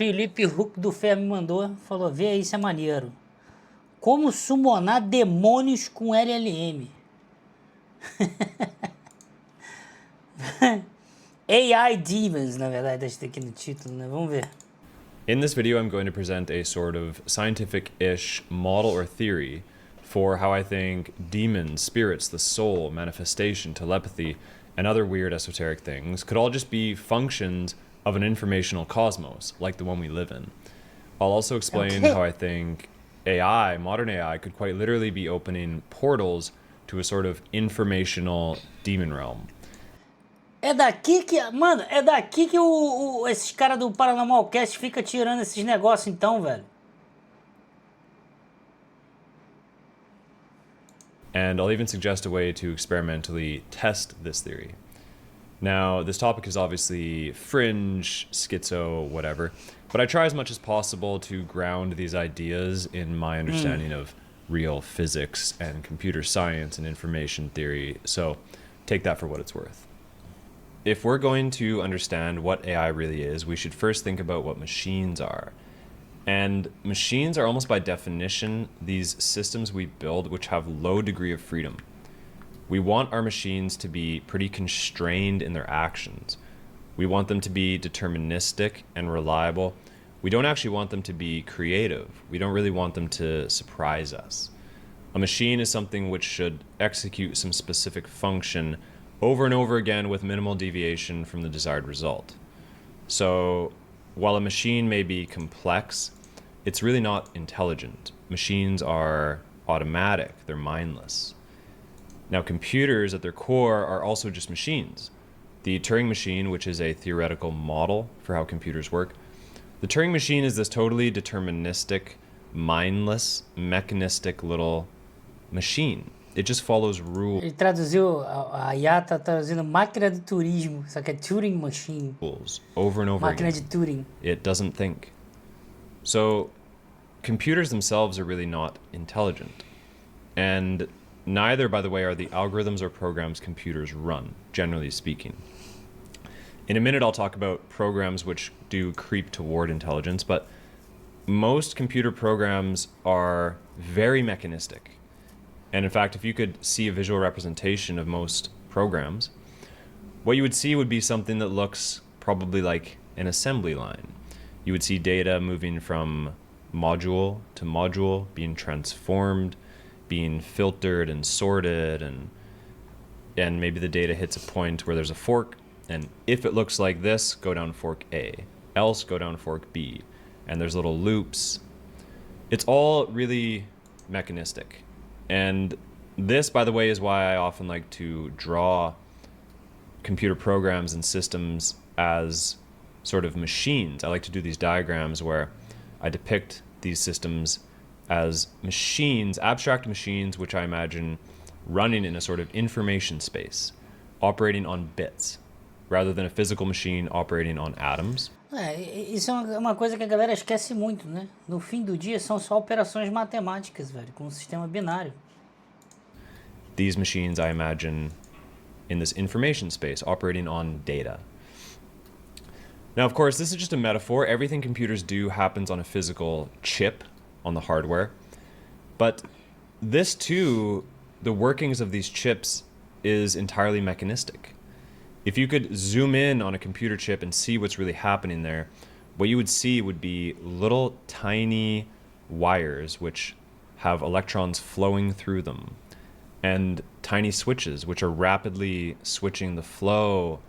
Felipe Huck do Fer me mandou, falou, vê aí se é maneiro. Como summonar demônios com LLM. AI Demons, na verdade, está aqui no título, né? Vamos ver. In this video, I'm going to present a sort of scientific-ish model or theory for how I think demons, spirits, the soul, manifestation, telepathy, and other weird esoteric things could all just be functions of an informational cosmos, like the one we live in. I'll also explain how I think AI, modern AI, could quite literally be opening portals to a sort of informational demon realm. É daqui que, mano, é daqui que esses caras do Paranormal Cast fica tirando esses negócios então, velho. And I'll even suggest a way to experimentally test this theory. Now, this topic is obviously fringe, schizo, whatever, but I try as much as possible to ground these ideas in my understanding of real physics and computer science and information theory, so take that for what it's worth. If we're going to understand what AI really is, we should first think about what machines are. And machines are almost by definition these systems we build which have low degree of freedom. We want our machines to be pretty constrained in their actions. We want them to be deterministic and reliable. We don't actually want them to be creative. We don't really want them to surprise us. A machine is something which should execute some specific function over and over again with minimal deviation from the desired result. So while a machine may be complex, it's really not intelligent. Machines are automatic, they're mindless. Now, computers at their core are also just machines. The Turing machine, which is a theoretical model for how computers work, the Turing machine is this totally deterministic, mindless, mechanistic little machine. It just follows rules. Ele traduziu, a IA tá traduzindo máquina de turismo, só que é Turing Machine. Over and over Máquina again. de Turing. It doesn't think. So computers themselves are really not intelligent. And neither, by the way, are the algorithms or programs computers run, generally speaking. In a minute, I'll talk about programs which do creep toward intelligence, but most computer programs are very mechanistic. And in fact, if you could see a visual representation of most programs, what you would see would be something that looks probably like an assembly line. You would see data moving from module to module, being transformed, being filtered and sorted, and maybe the data hits a point where there's a fork, and if it looks like this, go down fork A, else go down fork B, and there's little loops. It's all really mechanistic. And this, by the way, is why I often like to draw computer programs and systems as sort of machines. I like to do these diagrams where I depict these systems as machines, abstract machines, which I imagine running in a sort of information space, operating on bits, rather than a physical machine operating on atoms. Isso é uma coisa que a galera esquece muito, né? No fim do dia são só operações matemáticas, velho, com um sistema binário. These machines, I imagine, in this information space, operating on data. Now, of course, this is just a metaphor. Everything computers do happens on a physical chip on the hardware. But this, too, the workings of these chips is entirely mechanistic. If you could zoom in on a computer chip and see what's really happening there, what you would see would be little tiny wires which have electrons flowing through them, and tiny switches which are rapidly switching the flow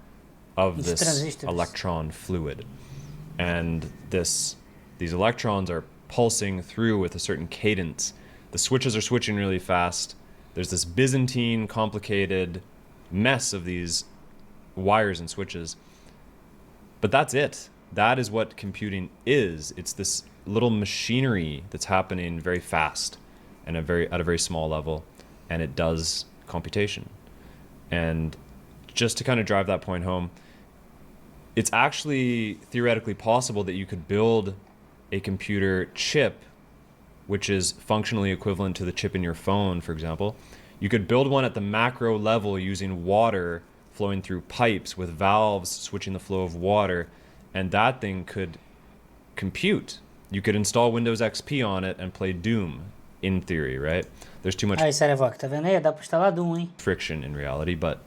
of this electron fluid. And these electrons are pulsing through with a certain cadence. The switches are switching really fast. There's this Byzantine, complicated mess of these wires and switches. But that's it. That is what computing is. It's this little machinery that's happening very fast and at a very small level, and it does computation. And just to kind of drive that point home, it's actually theoretically possible that you could build a computer chip which is functionally equivalent to the chip in your phone, for example. You could build one at the macro level using water flowing through pipes with valves switching the flow of water, and that thing could compute. You could install Windows XP on it and play Doom, in theory, right? There's too much Aí, Sarevox, tá vendo aí? Dá pra instalar Doom, hein? friction in reality, but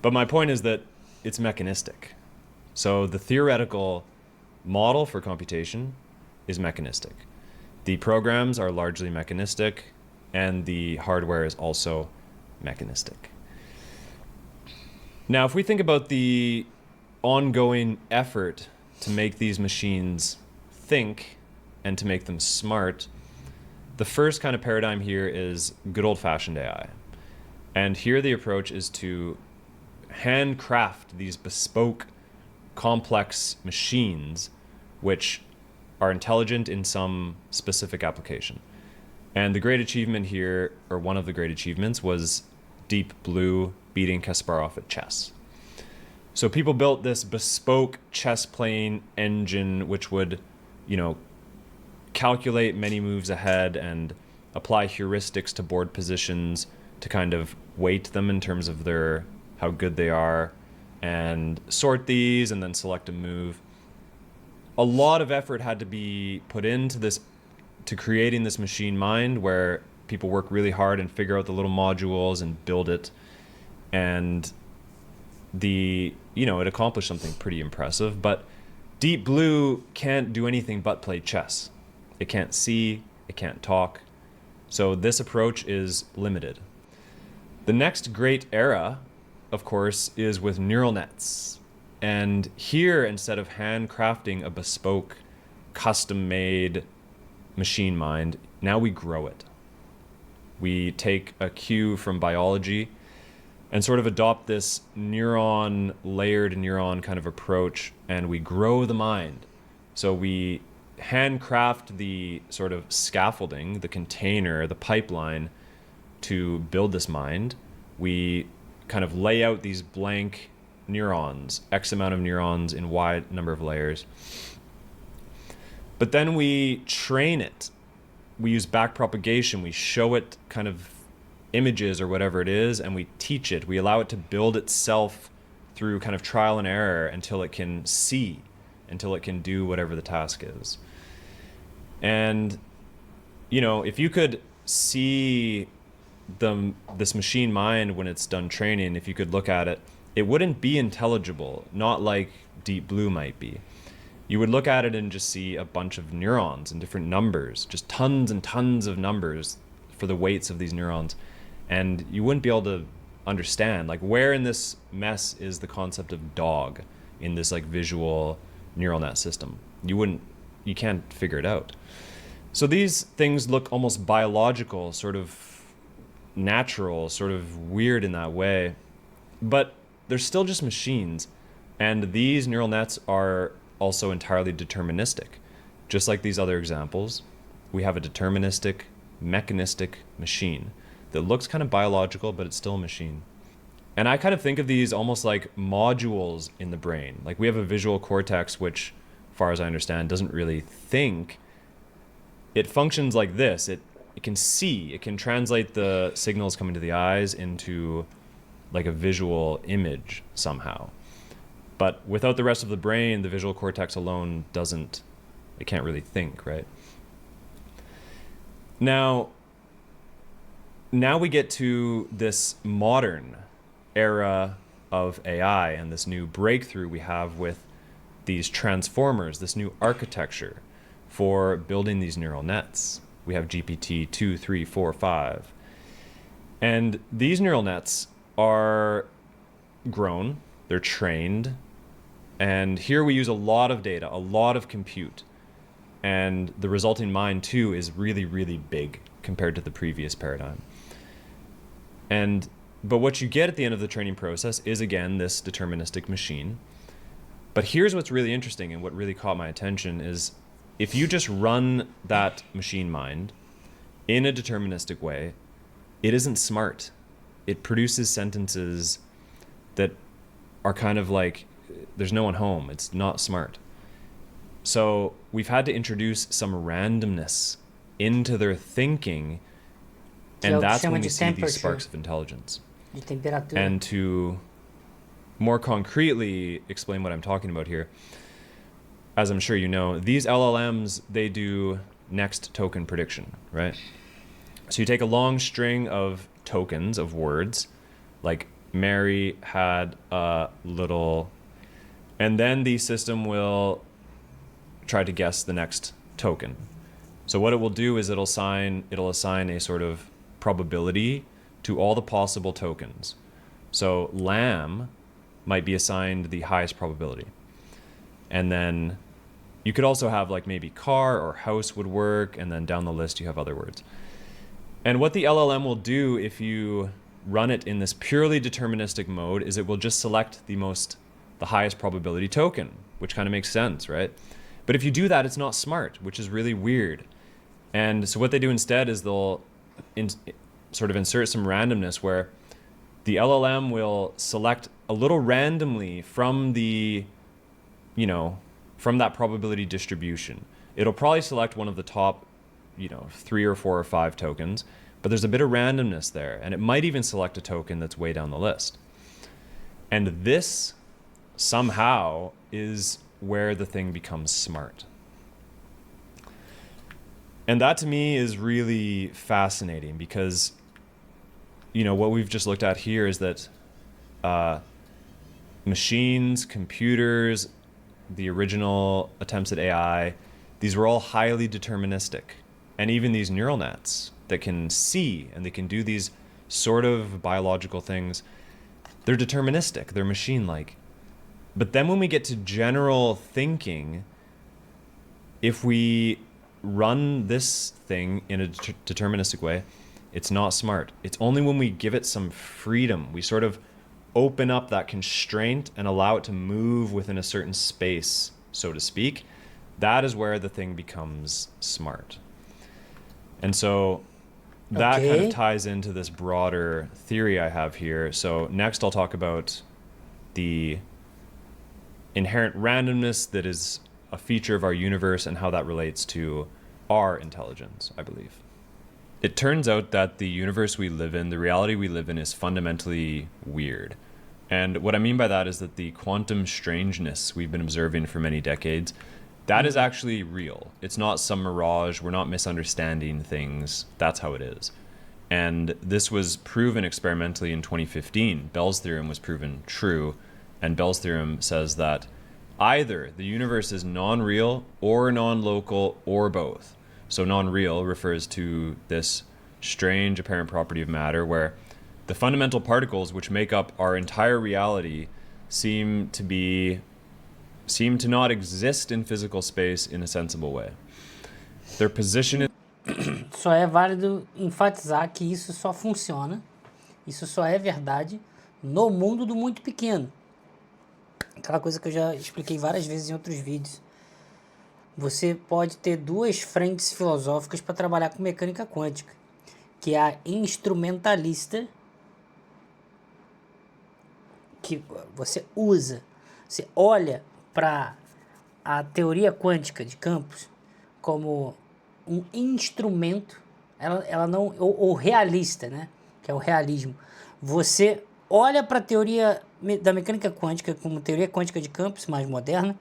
my point is that it's mechanistic. So the theoretical model for computation is mechanistic. The programs are largely mechanistic, and the hardware is also mechanistic. Now, if we think about the ongoing effort to make these machines think and to make them smart, the first kind of paradigm here is good old-fashioned AI. And here the approach is to handcraft these bespoke, complex machines which are intelligent in some specific application. And the great achievement here, or one of the great achievements, was Deep Blue beating Kasparov at chess. So people built this bespoke chess playing engine which would, calculate many moves ahead and apply heuristics to board positions to kind of weight them in terms of how good they are, and sort these and then select a move. A lot of effort had to be put into this, to creating this machine mind where people work really hard and figure out the little modules and build it. And it accomplished something pretty impressive, but Deep Blue can't do anything but play chess. It can't see, it can't talk. So this approach is limited. The next great era, of course, is with neural nets. And here, instead of handcrafting a bespoke, custom-made machine mind, now we grow it. We take a cue from biology and sort of adopt this layered neuron kind of approach, and we grow the mind. So we handcraft the sort of scaffolding, the container, the pipeline to build this mind. We kind of lay out these blank neurons, X amount of neurons in Y number of layers. But then we train it. We use backpropagation. We show it kind of images or whatever it is, and we teach it. We allow it to build itself through kind of trial and error until it can see, until it can do whatever the task is. And, if you could see this machine mind when it's done training, if you could look at it, it wouldn't be intelligible, not like Deep Blue might be. You would look at it and just see a bunch of neurons and different numbers, just tons and tons of numbers for the weights of these neurons. And you wouldn't be able to understand, like, where in this mess is the concept of dog in this visual neural net system. You can't figure it out. So these things look almost biological, sort of natural, sort of weird in that way, but they're still just machines. And these neural nets are also entirely deterministic. Just like these other examples, we have a deterministic, mechanistic machine that looks kind of biological, but it's still a machine. And I kind of think of these almost like modules in the brain. Like, we have a visual cortex, which, as far as I understand, doesn't really think. It functions like this. It can see, it can translate the signals coming to the eyes into like a visual image somehow. But without the rest of the brain, the visual cortex alone it can't really think, right? Now we get to this modern era of AI and this new breakthrough we have with these transformers, this new architecture for building these neural nets. We have GPT 2, 3, 4, 5. And these neural nets are grown, they're trained, and here we use a lot of data, a lot of compute. And the resulting mind too is really, really big compared to the previous paradigm. But what you get at the end of the training process is, again, this deterministic machine. But here's what's really interesting and what really caught my attention is, if you just run that machine mind in a deterministic way, it isn't smart. It produces sentences that are kind of like, there's no one home. It's not smart. So we've had to introduce some randomness into their thinking, and that's when we see these sparks of intelligence. And to more concretely explain what I'm talking about here, as I'm sure you know, these LLMs, they do next token prediction, right? So you take a long string of tokens of words, like Mary had a little, and then the system will try to guess the next token. So what it will do is it'll assign a sort of probability to all the possible tokens. So lamb might be assigned the highest probability. And then you could also have like maybe car or house would work, and then down the list you have other words. And what the LLM will do if you run it in this purely deterministic mode is it will just select the highest probability token, which kind of makes sense, right? But if you do that, it's not smart, which is really weird. And so what they do instead is they'll sort of insert some randomness where the LLM will select a little randomly from from that probability distribution. It'll probably select one of the top, 3 or 4 or 5 tokens, but there's a bit of randomness there, and it might even select a token that's way down the list. And this somehow is where the thing becomes smart. And that to me is really fascinating because, what we've just looked at here is that machines, computers, the original attempts at AI, these were all highly deterministic. And even these neural nets that can see and they can do these sort of biological things, they're deterministic, they're machine-like. But then when we get to general thinking, if we run this thing in a deterministic way, it's not smart. It's only when we give it some freedom, we sort of open up that constraint and allow it to move within a certain space, so to speak, that is where the thing becomes smart. And so that kind of ties into this broader theory I have here. So next I'll talk about the inherent randomness that is a feature of our universe and how that relates to our intelligence, I believe. It turns out that the universe we live in, the reality we live in, is fundamentally weird. And what I mean by that is that the quantum strangeness we've been observing for many decades, that is actually real. It's not some mirage. We're not misunderstanding things. That's how it is. And this was proven experimentally in 2015. Bell's theorem was proven true. And Bell's theorem says that either the universe is non-real or non-local or both. So non-real refers to this strange apparent property of matter where the fundamental particles which make up our entire reality seem to not exist in physical space in a sensible way. Their position is... Só é válido enfatizar que isso só funciona, isso só é verdade no mundo do muito pequeno. Aquela coisa que eu já expliquei várias vezes em outros vídeos. Você pode ter duas frentes filosóficas para trabalhar com mecânica quântica, que é a instrumentalista, que você olha para a teoria quântica de campos como um instrumento, ela não, ou realista, né? Que é o realismo. Você olha para a teoria da mecânica quântica como teoria quântica de campos mais moderna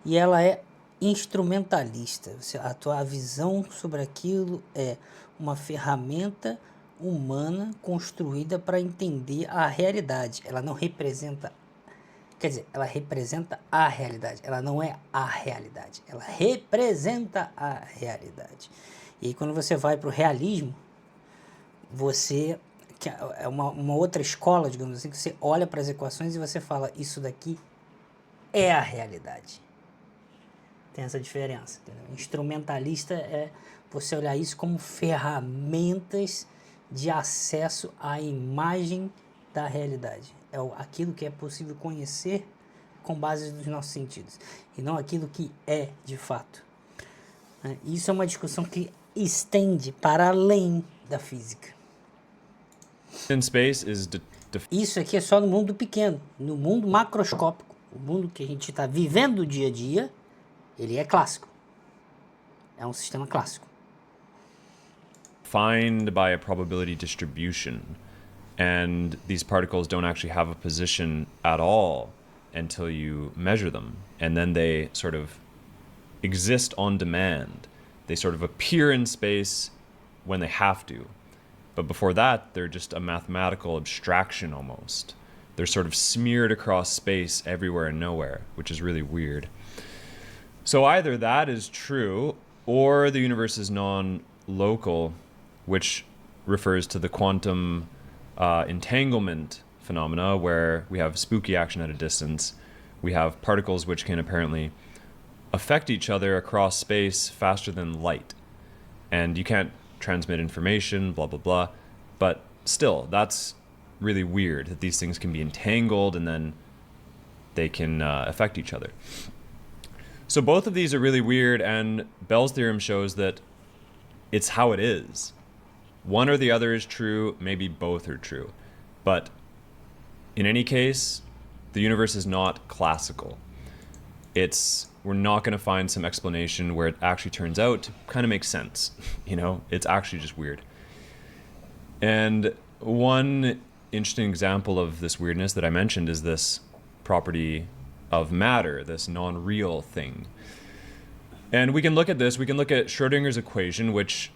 e ela é instrumentalista. A tua visão sobre aquilo é uma ferramenta humana construída para entender a realidade. Ela não representa, quer dizer, ela representa a realidade. Ela não é a realidade. Ela representa a realidade. E aí quando você vai para o realismo, você, que é uma outra escola, digamos assim, que você olha para as equações e você fala, isso daqui é a realidade. Tem essa diferença, entendeu? Instrumentalista é você olhar isso como ferramentas de acesso à imagem da realidade. É aquilo que é possível conhecer com base nos nossos sentidos, e não aquilo que é de fato. Isso é uma discussão que estende para além da física. Isso aqui é só no mundo pequeno. No mundo macroscópico, o mundo que a gente está vivendo o dia a dia, ele é clássico. É um sistema clássico. Defined by a probability distribution, and these particles don't actually have a position at all until you measure them. And then they sort of exist on demand. They sort of appear in space when they have to. But before that, they're just a mathematical abstraction almost. They're sort of smeared across space everywhere and nowhere, which is really weird. So either that is true, or the universe is non-local, which refers to the quantum entanglement phenomena, where we have spooky action at a distance. We have particles which can apparently affect each other across space faster than light. And you can't transmit information, blah, blah, blah. But still, that's really weird that these things can be entangled and then they can affect each other. So both of these are really weird, and Bell's theorem shows that it's how it is. One or the other is true, maybe both are true. But in any case, the universe is not classical. We're not going to find some explanation where it actually turns out to kind of make sense. You know, it's actually just weird. And one interesting example of this weirdness that I mentioned is this property of matter, this non-real thing. And we can look at this, we can look at Schrodinger's equation, which,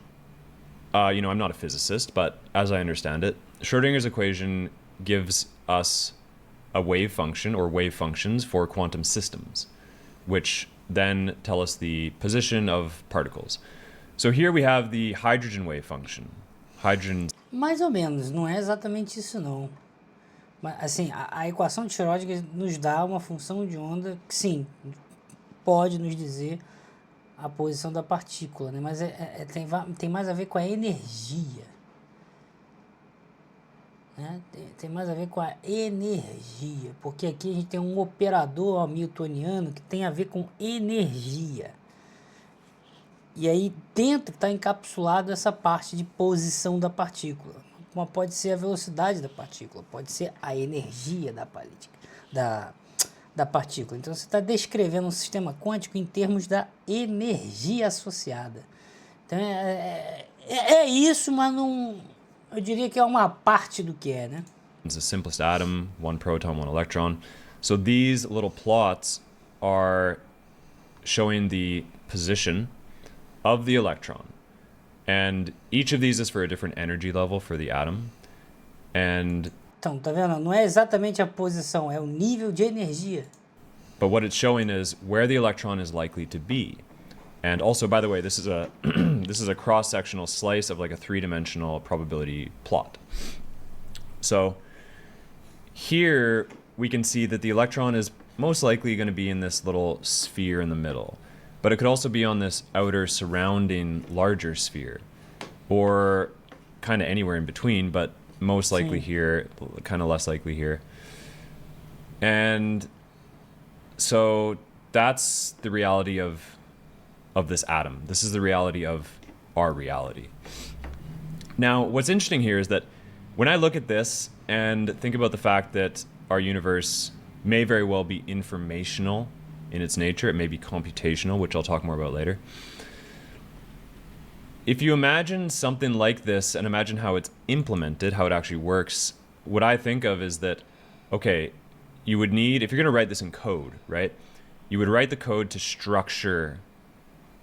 I'm not a physicist, but as I understand it, Schrodinger's equation gives us a wave function or wave functions for quantum systems, which then tell us the position of particles. So here we have the hydrogen wave function. Hydrogen. Mais ou menos, não é exatamente isso não. Mas, assim, a equação de Schrödinger nos dá uma função de onda que, sim, pode nos dizer a posição da partícula, né? Mas tem mais a ver com a energia. Né? Tem mais a ver com a energia, porque aqui a gente tem um operador hamiltoniano que tem a ver com energia. E aí dentro está encapsulado essa parte de posição da partícula. Uma pode ser a velocidade da partícula, pode ser a energia da partícula. Então você está descrevendo um sistema quântico em termos da energia associada. Então é isso, mas não... Eu diria que é uma parte do que é, né? It's the simplest atom, one proton, one electron. So these little plots are showing the position of the electron. And each of these is for a different energy level for the atom. And então, tá vendo? Não é exatamente a posição, é o nível de energia. But what it's showing is where the electron is likely to be. And also, by the way, this is a this is a cross-sectional slice of like a three-dimensional probability plot. So here we can see that the electron is most likely going to be in this little sphere in the middle. But it could also be on this outer surrounding larger sphere, or kind of anywhere in between, but most likely here, kind of less likely here. And so that's the reality of this atom. This is the reality of our reality. Now, what's interesting here is that when I look at this and think about the fact that our universe may very well be informational in its nature, it may be computational, which I'll talk more about later. If you imagine something like this and imagine how it's implemented, how it actually works, what I think of is that, okay, you would need, if you're going to write this in code, right, you would write the code to structure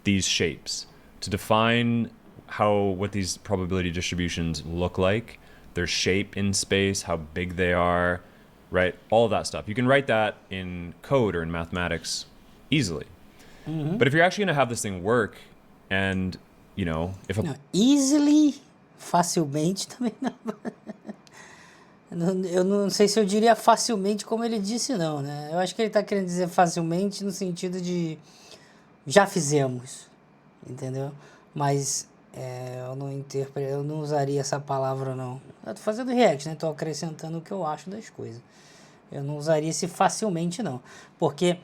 these shapes, to define what these probability distributions look like, their shape in space, how big they are, right? All of that stuff. You can write that in code or in mathematics easily. Mm-hmm. But if you're actually going to have this thing work, and, if não, easily, facilmente também não. Eu não sei se eu diria facilmente como ele disse, não, né? Eu acho que ele está querendo dizer facilmente no sentido de já fizemos, entendeu? Mas eu não usaria essa palavra, não. Eu tô fazendo react, né? Tô acrescentando o que eu acho das coisas. Eu não usaria esse facilmente, não. Porque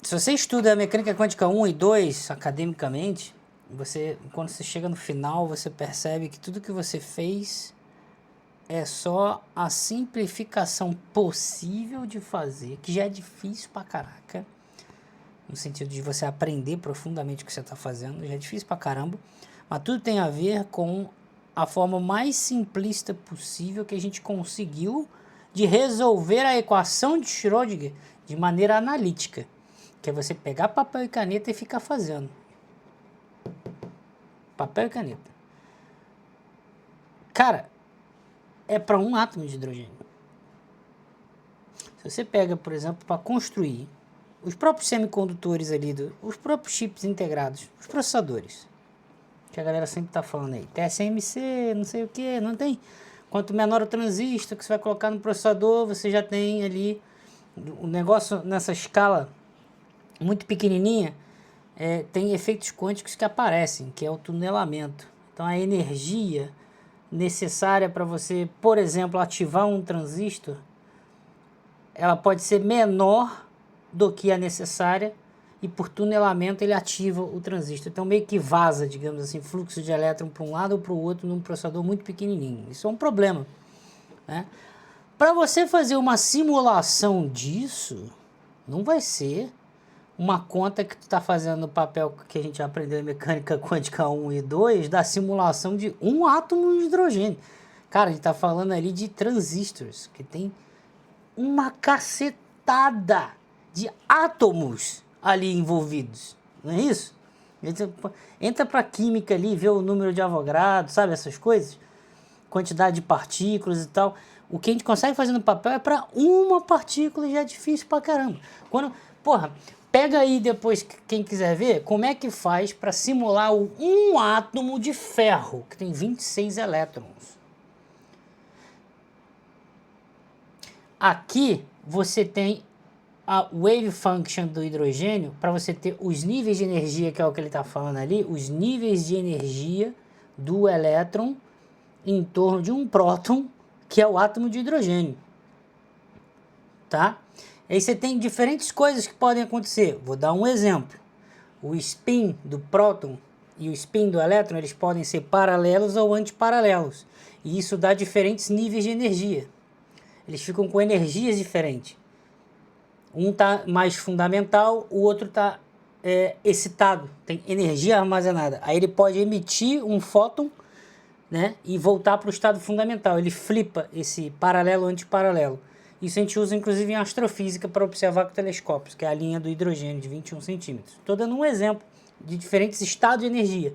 se você estuda a mecânica quântica 1 e 2 academicamente, quando você chega no final, você percebe que tudo que você fez é só a simplificação possível de fazer, que já é difícil pra caraca, no sentido de você aprender profundamente o que você está fazendo, já é difícil pra caramba, mas tudo tem a ver com a forma mais simplista possível que a gente conseguiu de resolver a equação de Schrödinger de maneira analítica, que é você pegar papel e caneta e ficar fazendo. Papel e caneta. Cara, é para um átomo de hidrogênio. Se você pega, por exemplo, para construir os próprios semicondutores ali, os próprios chips integrados, os processadores, que a galera sempre está falando aí, TSMC, não sei o que, não tem. Quanto menor o transistor que você vai colocar no processador, você já tem ali o negócio nessa escala muito pequenininha, tem efeitos quânticos que aparecem, que é o tunelamento. Então a energia necessária para você, por exemplo, ativar um transistor, ela pode ser menor do que a necessária e por tunelamento ele ativa o transistor. Então meio que vaza, digamos assim, fluxo de elétron para um lado ou para o outro num processador muito pequenininho. Isso é um problema, né? Para você fazer uma simulação disso, não vai ser uma conta que tu está fazendo no papel que a gente aprendeu em mecânica quântica 1 e 2 da simulação de um átomo de hidrogênio. Cara, a gente está falando ali de transistores, que tem uma cacetada de átomos ali envolvidos, não é isso? Entra para química ali, vê o número de Avogadro, sabe essas coisas? Quantidade de partículas e tal. O que a gente consegue fazer no papel é para uma partícula e já é difícil pra caramba. Pega aí depois, quem quiser ver, como é que faz para simular um átomo de ferro, que tem 26 elétrons. Aqui você tem a wave function do hidrogênio, para você ter os níveis de energia, que é o que ele está falando ali, os níveis de energia do elétron em torno de um próton, que é o átomo de hidrogênio. Tá? Aí você tem diferentes coisas que podem acontecer. Vou dar um exemplo. O spin do próton e o spin do elétron, eles podem ser paralelos ou antiparalelos. E isso dá diferentes níveis de energia. Eles ficam com energias diferentes. Um está mais fundamental, o outro está excitado, tem energia armazenada. Aí ele pode emitir um fóton, né, e voltar para o estado fundamental. Ele flipa esse paralelo antiparalelo. Isso a gente usa inclusive em astrofísica para observar com telescópios, que é a linha do hidrogênio de 21 centímetros. Estou dando um exemplo de diferentes estados de energia.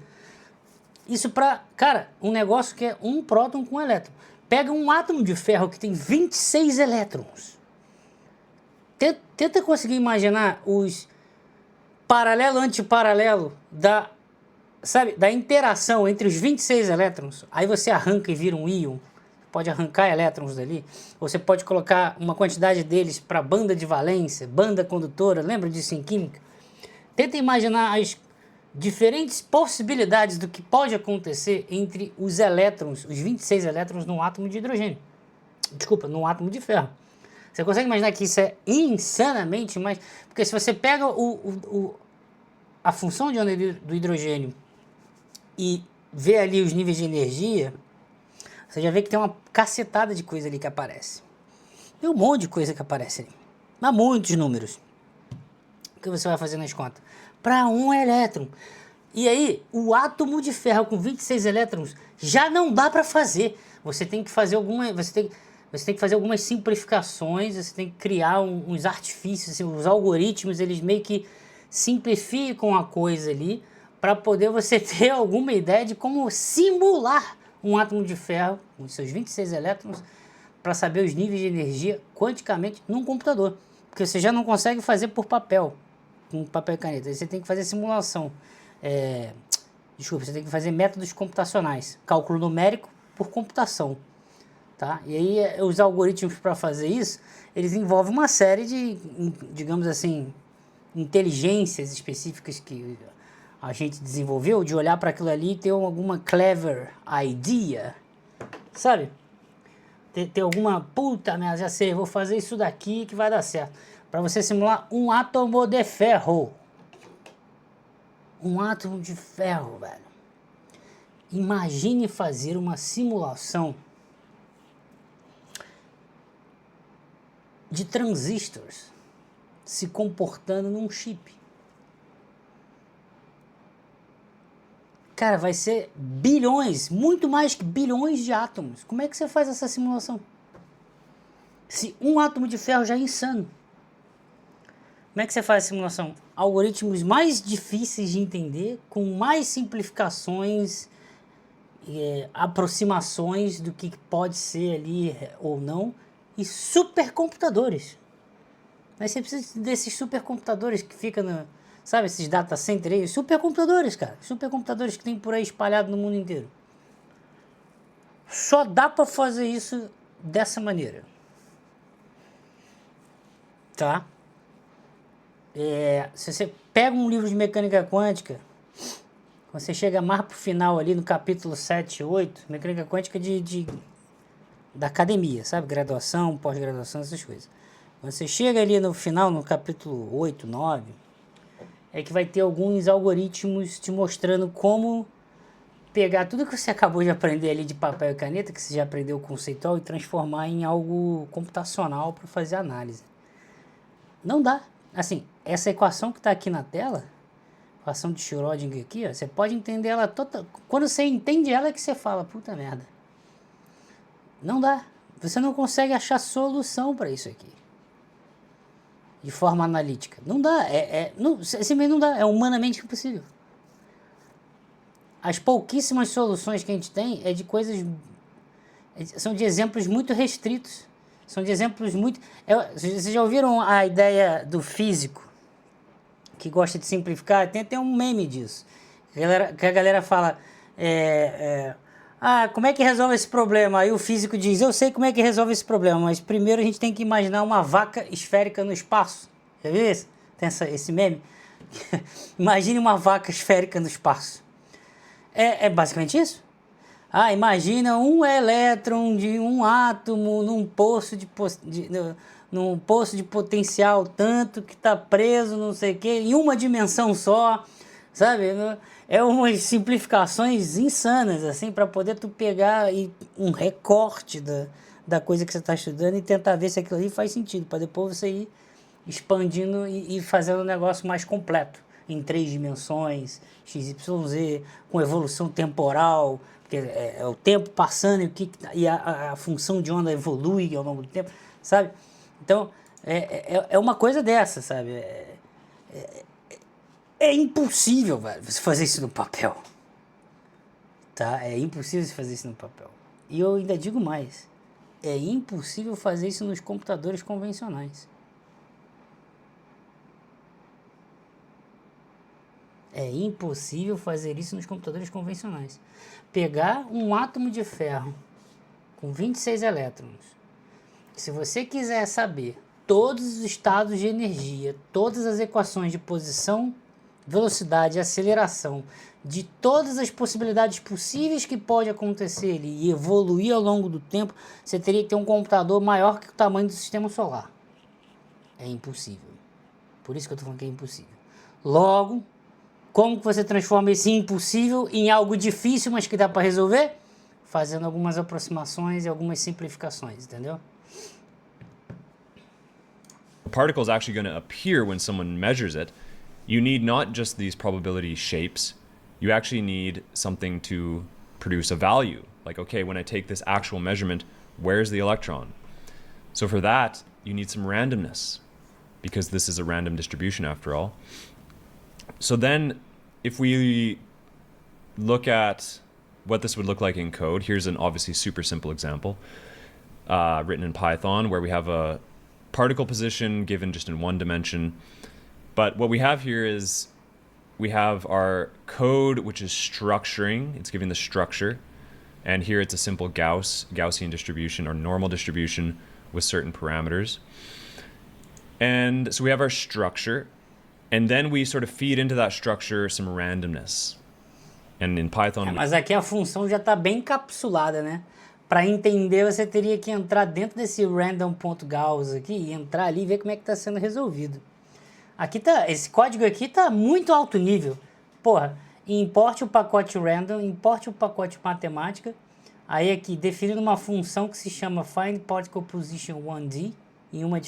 Isso para, cara, um negócio que é um próton com um elétron. Pega um átomo de ferro que tem 26 elétrons. Tenta conseguir imaginar os paralelo antiparalelo da interação entre os 26 elétrons. Aí você arranca e vira um íon. Pode arrancar elétrons dali. Você pode colocar uma quantidade deles para banda de valência, banda condutora. Lembra disso em química? Tenta imaginar as diferentes possibilidades do que pode acontecer entre os elétrons, os 26 elétrons num átomo de hidrogênio. Desculpa, num átomo de ferro. Você consegue imaginar que isso é insanamente mais... Porque se você pega a função de onda do hidrogênio e vê ali os níveis de energia, você já vê que tem uma cacetada de coisa ali que aparece. Tem um monte de coisa que aparece ali. Há muitos números. O que você vai fazer nas contas? Para um elétron. E aí, o átomo de ferro com 26 elétrons já não dá para fazer. Você tem que fazer você tem que fazer algumas simplificações, você tem que criar uns artifícios, assim, os algoritmos, eles meio que simplificam a coisa ali para poder você ter alguma ideia de como simular um átomo de ferro com seus 26 elétrons para saber os níveis de energia quanticamente num computador. Porque você já não consegue fazer por papel, com papel e caneta. Você tem que fazer simulação. Você tem que fazer métodos computacionais. Cálculo numérico por computação. Tá? E aí os algoritmos para fazer isso, eles envolvem uma série de, digamos assim, inteligências específicas que a gente desenvolveu, de olhar para aquilo ali e ter alguma clever idea, sabe? Ter alguma, puta merda, já sei, vou fazer isso daqui que vai dar certo. Para você simular um átomo de ferro. Um átomo de ferro, velho. Imagine fazer uma simulação de transistores se comportando num chip. Cara, vai ser bilhões, muito mais que bilhões de átomos. Como é que você faz essa simulação? Se um átomo de ferro já é insano, como é que você faz a simulação? Algoritmos mais difíceis de entender, com mais simplificações, aproximações do que pode ser ali ou não, e supercomputadores. Mas você precisa desses supercomputadores que ficam no, sabe, esses data center aí, supercomputadores, cara, supercomputadores que tem por aí espalhado no mundo inteiro. Só dá para fazer isso dessa maneira, tá? Se você pega um livro de mecânica quântica, quando você chega mais pro final ali no capítulo 7, 8, mecânica quântica da academia, sabe? Graduação, pós-graduação, essas coisas. Quando você chega ali no final, no capítulo 8, 9, é que vai ter alguns algoritmos te mostrando como pegar tudo que você acabou de aprender ali de papel e caneta, que você já aprendeu conceitual, e transformar em algo computacional para fazer análise. Não dá. Assim, essa equação que está aqui na tela, equação de Schrödinger aqui, ó, você pode entender ela toda. Quando você entende ela é que você fala, puta merda. Não dá. Você não consegue achar solução para isso aqui. De forma analítica. Não dá. Simplesmente não dá. É humanamente impossível. As pouquíssimas soluções que a gente tem é de coisas... São de exemplos muito restritos. São de exemplos muito... Vocês já ouviram a ideia do físico que gosta de simplificar? Tem até um meme disso. Que a galera fala... como é que resolve esse problema? Aí o físico diz, eu sei como é que resolve esse problema, mas primeiro a gente tem que imaginar uma vaca esférica no espaço. Já viu isso? Tem esse meme? Imagine uma vaca esférica no espaço. É basicamente isso. Imagina um elétron de um átomo num poço de potencial tanto que está preso, não sei o que, em uma dimensão só, sabe? É umas simplificações insanas, assim, para poder tu pegar um recorte da coisa que você está estudando e tentar ver se aquilo ali faz sentido, para depois você ir expandindo e fazendo um negócio mais completo, em 3 dimensões, XYZ, com evolução temporal, porque é o tempo passando e a função de onda evolui ao longo do tempo, sabe? Então, é uma coisa dessa, sabe? É impossível, velho, você fazer isso no papel. Tá? É impossível você fazer isso no papel. E eu ainda digo mais. É impossível fazer isso nos computadores convencionais. É impossível fazer isso nos computadores convencionais. Pegar um átomo de ferro com 26 elétrons. Se você quiser saber todos os estados de energia, todas as equações de posição, velocidade e aceleração de todas as possibilidades possíveis que pode acontecer ali e evoluir ao longo do tempo, você teria que ter um computador maior que o tamanho do sistema solar. É impossível. Por isso que eu estou falando que é impossível. Logo, como que você transforma esse impossível em algo difícil, mas que dá para resolver? Fazendo algumas aproximações e algumas simplificações, entendeu? A particle is actually going to appear when someone measures it. You need not just these probability shapes, you actually need something to produce a value. Like, okay, when I take this actual measurement, where's the electron? So for that, you need some randomness, because this is a random distribution after all. So then, if we look at what this would look like in code, here's an obviously super simple example written in Python where we have a particle position given just in one dimension. But what we have here is we have our code, which is structuring. It's giving the structure. And here it's a simple Gaussian distribution or normal distribution with certain parameters. And so we have our structure. And then we sort of feed into that structure some randomness. And in Python... mas aqui a função já está bem encapsulada, né? Para entender, você teria que entrar dentro desse random.gauss aqui e entrar ali e ver como é que está sendo resolvido. Aqui tá, esse código aqui tá muito alto nível. Porra, importe o pacote random, importe o pacote matemática. Aí aqui, definindo uma função que se chama find particle position 1D, em uma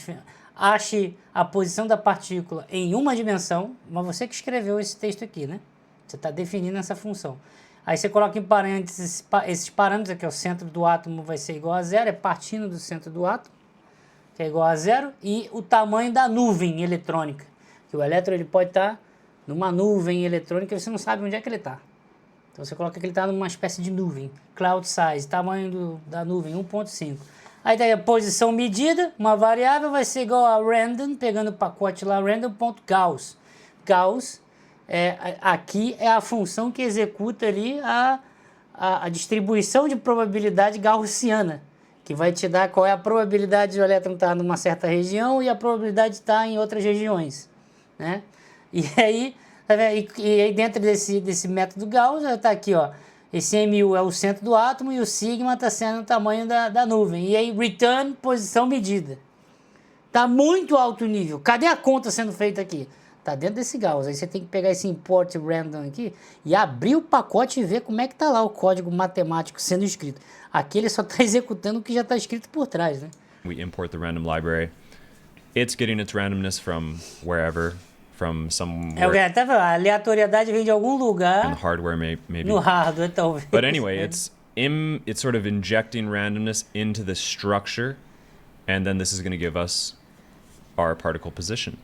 ache a posição da partícula em uma dimensão, mas você que escreveu esse texto aqui, né? Você está definindo essa função. Aí você coloca em parênteses esses parâmetros aqui, o centro do átomo vai ser igual a 0, é partindo do centro do átomo. que é igual a 0, e o tamanho da nuvem eletrônica. Que o elétron ele pode estar numa nuvem eletrônica e você não sabe onde é que ele está. Então você coloca que ele está numa espécie de nuvem. Cloud size, tamanho da nuvem, 1.5. Aí daí a posição medida, uma variável vai ser igual a random, pegando o pacote lá, random.gauss. Gauss, aqui é a função que executa ali a distribuição de probabilidade gaussiana, que vai te dar qual é a probabilidade de o elétron estar numa certa região e a probabilidade de estar em outras regiões, né? E aí dentro desse método Gauss, está aqui, ó, esse MU é o centro do átomo e o sigma está sendo o tamanho da nuvem. E aí, return, posição medida. Está muito alto nível. Cadê a conta sendo feita aqui? Está dentro desse Gauss. Aí você tem que pegar esse import random aqui e abrir o pacote e ver como é que está lá o código matemático sendo escrito. Aqui ele só está executando o que já está escrito por trás, né? We import the random library. It's getting its randomness from wherever. From somewhere a aleatoriedade vem de algum lugar. in the hardware, maybe. No hardware, talvez. But anyway, it's sort of injecting randomness into the structure, and then this is going to give us our particle position.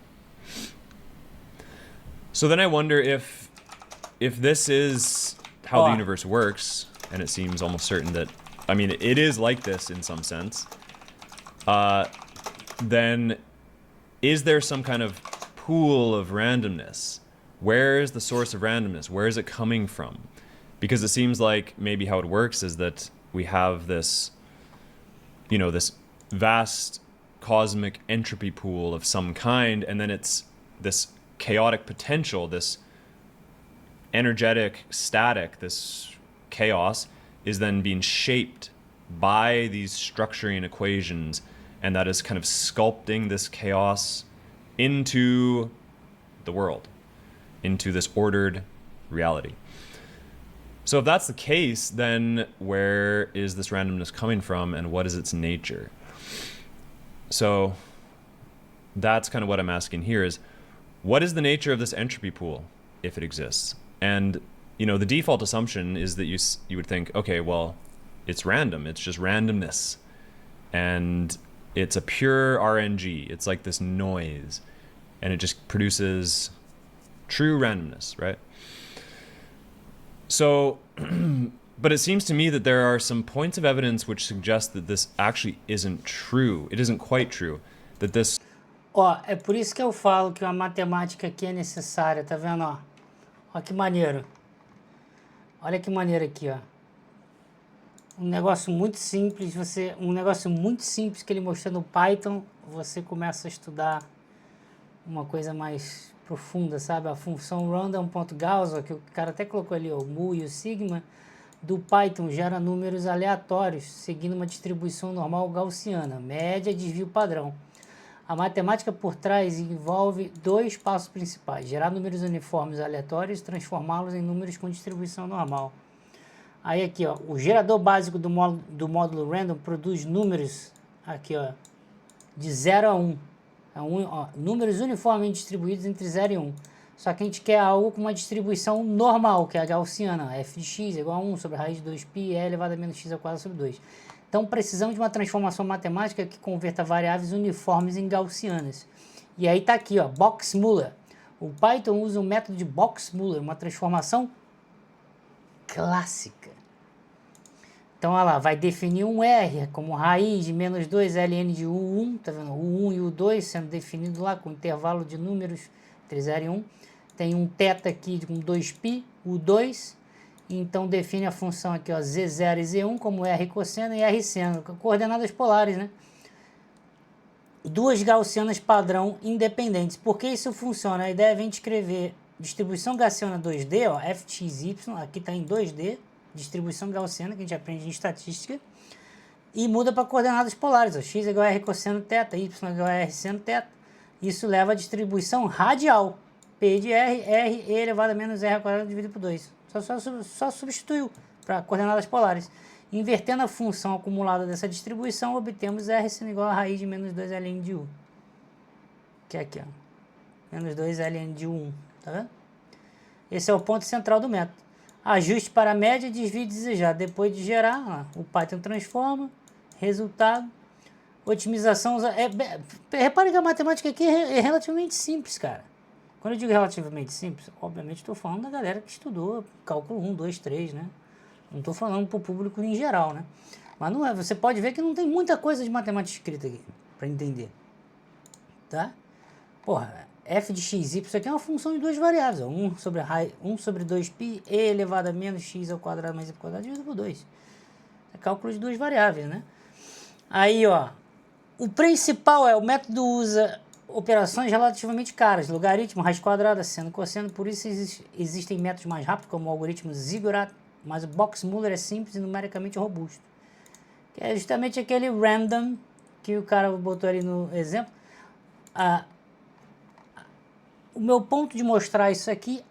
So then I wonder if this is how the universe works, and it seems almost certain that, I mean, it is like this in some sense, then is there some kind of pool of randomness? Where is the source of randomness? Where is it coming from? Because it seems like maybe how it works is that we have this, this vast cosmic entropy pool of some kind, and then it's this chaotic potential, this energetic static, this chaos is then being shaped by these structuring equations, and that is kind of sculpting this chaos into the world, into this ordered reality. So if that's the case, then where is this randomness coming from, and what is its nature? So that's kind of what I'm asking here is, what is the nature of this entropy pool, if it exists? And, the default assumption is that you would think, okay, well, it's random. It's just randomness. And it's a pure RNG. It's like this noise. And it just produces true randomness, right? So, but it seems to me that there are some points of evidence which suggest that this actually isn't true. It isn't quite true. That this... É por isso que eu falo que a matemática aqui é necessária, tá vendo, ó? Ó que maneiro. Olha que maneiro aqui, ó. Um negócio muito simples, que ele mostrou no Python, você começa a estudar uma coisa mais profunda, sabe? A função random.gauss, que o cara até colocou ali, o mu e o sigma, do Python gera números aleatórios, seguindo uma distribuição normal gaussiana, média, desvio padrão. A matemática por trás envolve dois passos principais: gerar números uniformes aleatórios e transformá-los em números com distribuição normal. Aí aqui, ó, o gerador básico do módulo random produz números aqui, ó, de 0 a 1. Números uniformemente distribuídos entre 0 e 1. Só que a gente quer algo com uma distribuição normal, que é a gaussiana. F de x é igual a 1 sobre a raiz de 2π e elevado a menos x ao quadrado sobre 2. Então precisamos de uma transformação matemática que converta variáveis uniformes em gaussianas. E aí está aqui, ó, Box-Muller. O Python usa o método de Box-Muller, uma transformação clássica. Então, olha lá, vai definir um R como raiz de menos 2 ln de U1, tá vendo? O 1 e o 2 sendo definido lá com intervalo de números entre 0 e 1. Tem um θ aqui com 2π, o 2. Então, define a função aqui, ó, Z0 e Z1 como R cosseno e R seno, coordenadas polares, né? Duas gaussianas padrão independentes. Por que isso funciona? A ideia é a gente escrever distribuição gaussiana 2D, ó, fxy, aqui está em 2D, distribuição gaussiana, que a gente aprende em estatística, e muda para coordenadas polares, ó, x é igual a R cosseno θ, y é igual a R seno θ. Isso leva a distribuição radial, P de R, R, E elevado a menos R ao quadrado dividido por 2. Só substituiu para coordenadas polares. Invertendo a função acumulada dessa distribuição, obtemos R sendo igual a raiz de menos 2 ln de U. Que é aqui, ó. Menos 2 ln de U1. Tá vendo? Esse é o ponto central do método. Ajuste para a média e desvio desejado. Depois de gerar, ó, o Python transforma. Resultado. Otimização... repare que a matemática aqui é relativamente simples, cara. Quando eu digo relativamente simples, obviamente estou falando da galera que estudou cálculo 1, 2, 3, né? Não estou falando para o público em geral, né? Mas não é, você pode ver que não tem muita coisa de matemática escrita aqui, para entender. Tá? Porra, f de x, y, isso aqui é uma função de duas variáveis. 1 sobre 2π, e elevado a menos x ao quadrado mais y ao quadrado dividido por 2. É cálculo de duas variáveis, né? Aí, ó, o principal o método usa operações relativamente caras, logaritmo, raiz quadrada, seno, cosseno, por isso existem métodos mais rápidos, como o algoritmo Ziggurat, mas o Box-Muller é simples e numericamente robusto. Que é justamente aquele random que o cara botou ali no exemplo. O meu ponto de mostrar isso aqui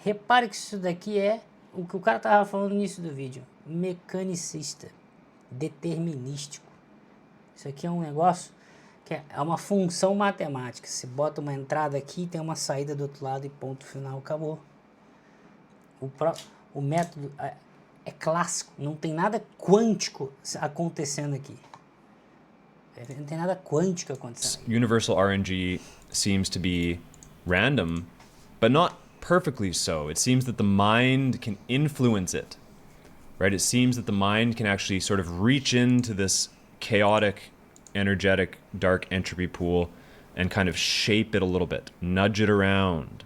repare que isso daqui é o que o cara estava falando no início do vídeo, mecanicista, determinístico. Isso aqui é um negócio que é uma função matemática. Você bota uma entrada aqui, tem uma saída do outro lado e ponto final, acabou. O método é clássico, não tem nada quântico acontecendo aqui. Não tem nada quântico acontecendo. Universal RNG seems to be random, but not perfectly so. It seems that the mind can influence it, right? It seems that the mind can actually sort of reach into this chaotic, energetic, dark entropy pool and kind of shape it a little bit, nudge it around.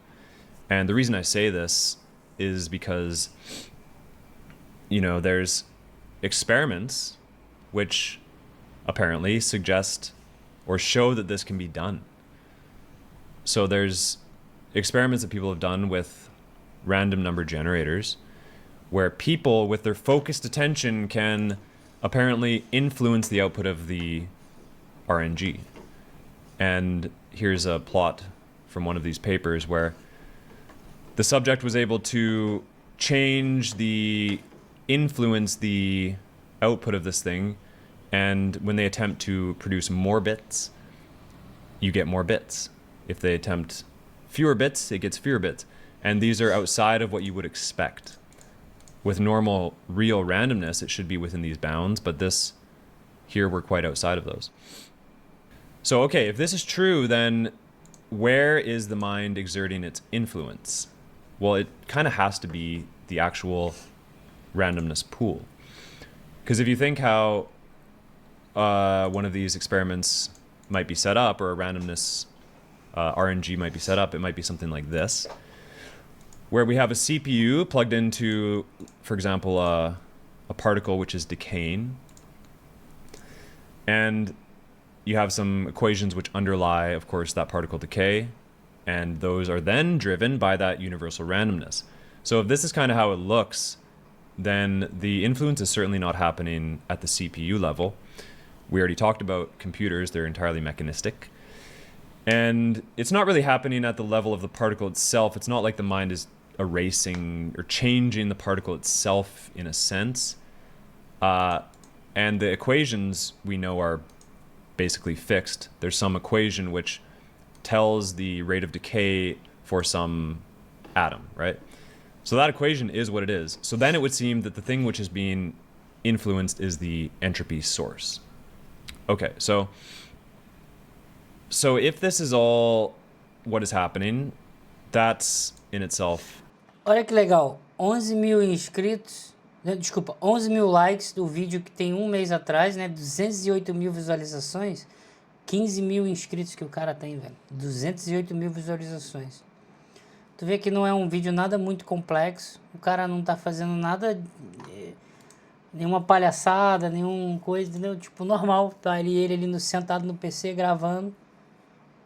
And the reason I say this is because, you know, there's experiments which apparently suggest or show that this can be done. So there's experiments that people have done with random number generators where people with their focused attention can apparently influence the output of the RNG. And here's a plot from one of these papers where the influence the output of this thing, and when they attempt to produce more bits, you get more bits. If they attempt fewer bits, it gets fewer bits. And these are outside of what you would expect. With normal, real randomness, it should be within these bounds, but here we're quite outside of those. So, okay, if this is true, then where is the mind exerting its influence? Well, it kind of has to be the actual randomness pool. Because if you think how one of these experiments might be set up, or a randomness RNG might be set up, it might be something like this, where we have a CPU plugged into, for example, a particle which is decaying, and you have some equations which underlie, of course, that particle decay, and those are then driven by that universal randomness. So if this is kind of how it looks, then the influence is certainly not happening at the CPU level. We already talked about computers, they're entirely mechanistic. And it's not really happening at the level of the particle itself. It's not like the mind is erasing or changing the particle itself in a sense. And the equations we know are basically fixed. There's some equation which tells the rate of decay for some atom, right? So that equation is what it is. So then it would seem that the thing which is being influenced is the entropy source. Okay, so if this is all what is happening, that's in itself. Olha que legal, 11 mil inscritos, desculpa, 11 mil likes do vídeo que tem um mês atrás, né? 208 mil visualizações, 15 mil inscritos que o cara tem, velho. 208 mil visualizações. Tu vê que não é um vídeo nada muito complexo, o cara não tá fazendo nada, nenhuma palhaçada, nenhuma coisa, entendeu? Tipo, normal, tá ele ali sentado no PC gravando,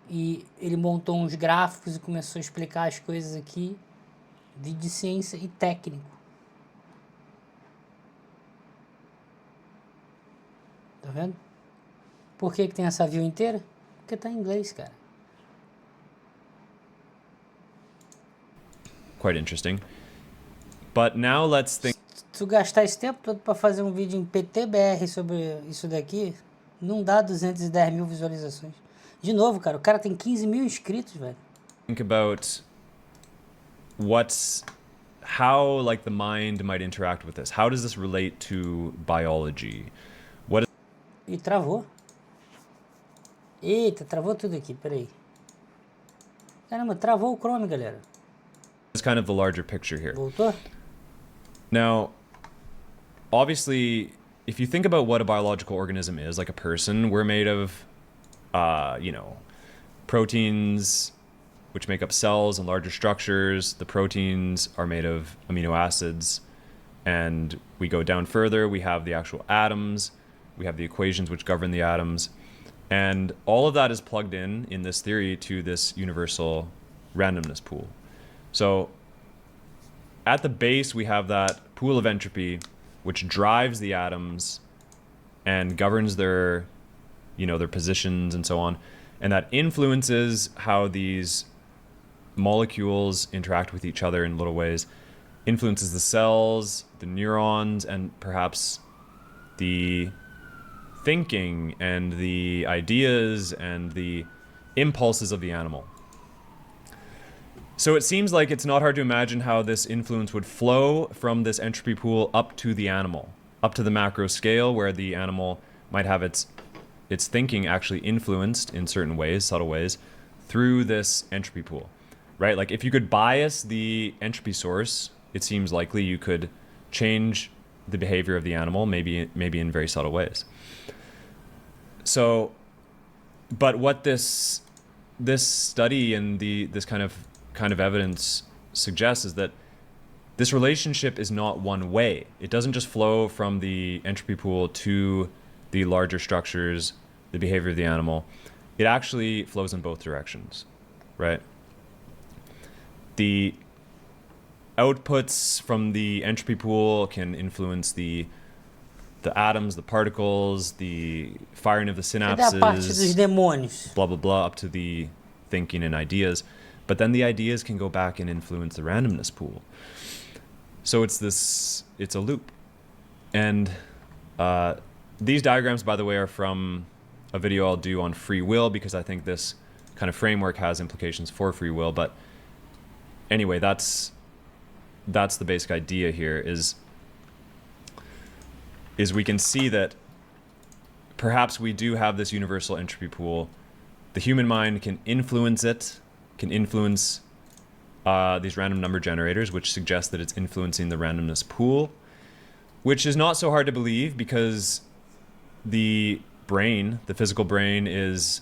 e ele montou uns gráficos e começou a explicar as coisas aqui, vídeo de ciência e técnico. Tá vendo? Por que tem essa view inteira? Porque tá em inglês, cara. Quite interesting. But now let's think. Se tu gastar esse tempo todo para fazer um vídeo em PTBR sobre isso daqui, não dá 210 mil visualizações. De novo, cara, o cara tem 15 mil inscritos, velho. Think about how like the mind might interact with this. How does this relate to biology? E travou. Eita, travou tudo aqui, peraí. Caramba, travou o Chrome, galera. It's kind of the larger picture here. Voltou? Now, obviously, if you think about what a biological organism is, like a person, we're made of, proteins, which make up cells and larger structures. The proteins are made of amino acids. And we go down further, we have the actual atoms, we have the equations which govern the atoms. And all of that is plugged in this theory to this universal randomness pool. So at the base, we have that pool of entropy, which drives the atoms and governs their, their positions and so on. And that influences how these molecules interact with each other in little ways, influences the cells, the neurons, and perhaps the thinking and the ideas and the impulses of the animal. So it seems like it's not hard to imagine how this influence would flow from this entropy pool up to the animal, up to the macro scale, where the animal might have its thinking actually influenced in certain ways, subtle ways, through this entropy pool, right? Like if you could bias the entropy source, it seems likely you could change the behavior of the animal, maybe in very subtle ways. So, but what this study and this kind of evidence suggests is that this relationship is not one way. It doesn't just flow from the entropy pool to the larger structures, the behavior of the animal. It actually flows in both directions, right? The outputs from the entropy pool can influence the atoms, the particles, the firing of the Cadê a parte dos synapses, demônios? blah, blah, blah, up to the thinking and ideas. But then the ideas can go back and influence the randomness pool. So it's a loop. And these diagrams, by the way, are from a video I'll do on free will, because I think this kind of framework has implications for free will. But anyway, that's the basic idea here, is we can see that perhaps we do have this universal entropy pool. The human mind can influence it, can influence these random number generators, which suggest that it's influencing the randomness pool, which is not so hard to believe because the brain, the physical brain, is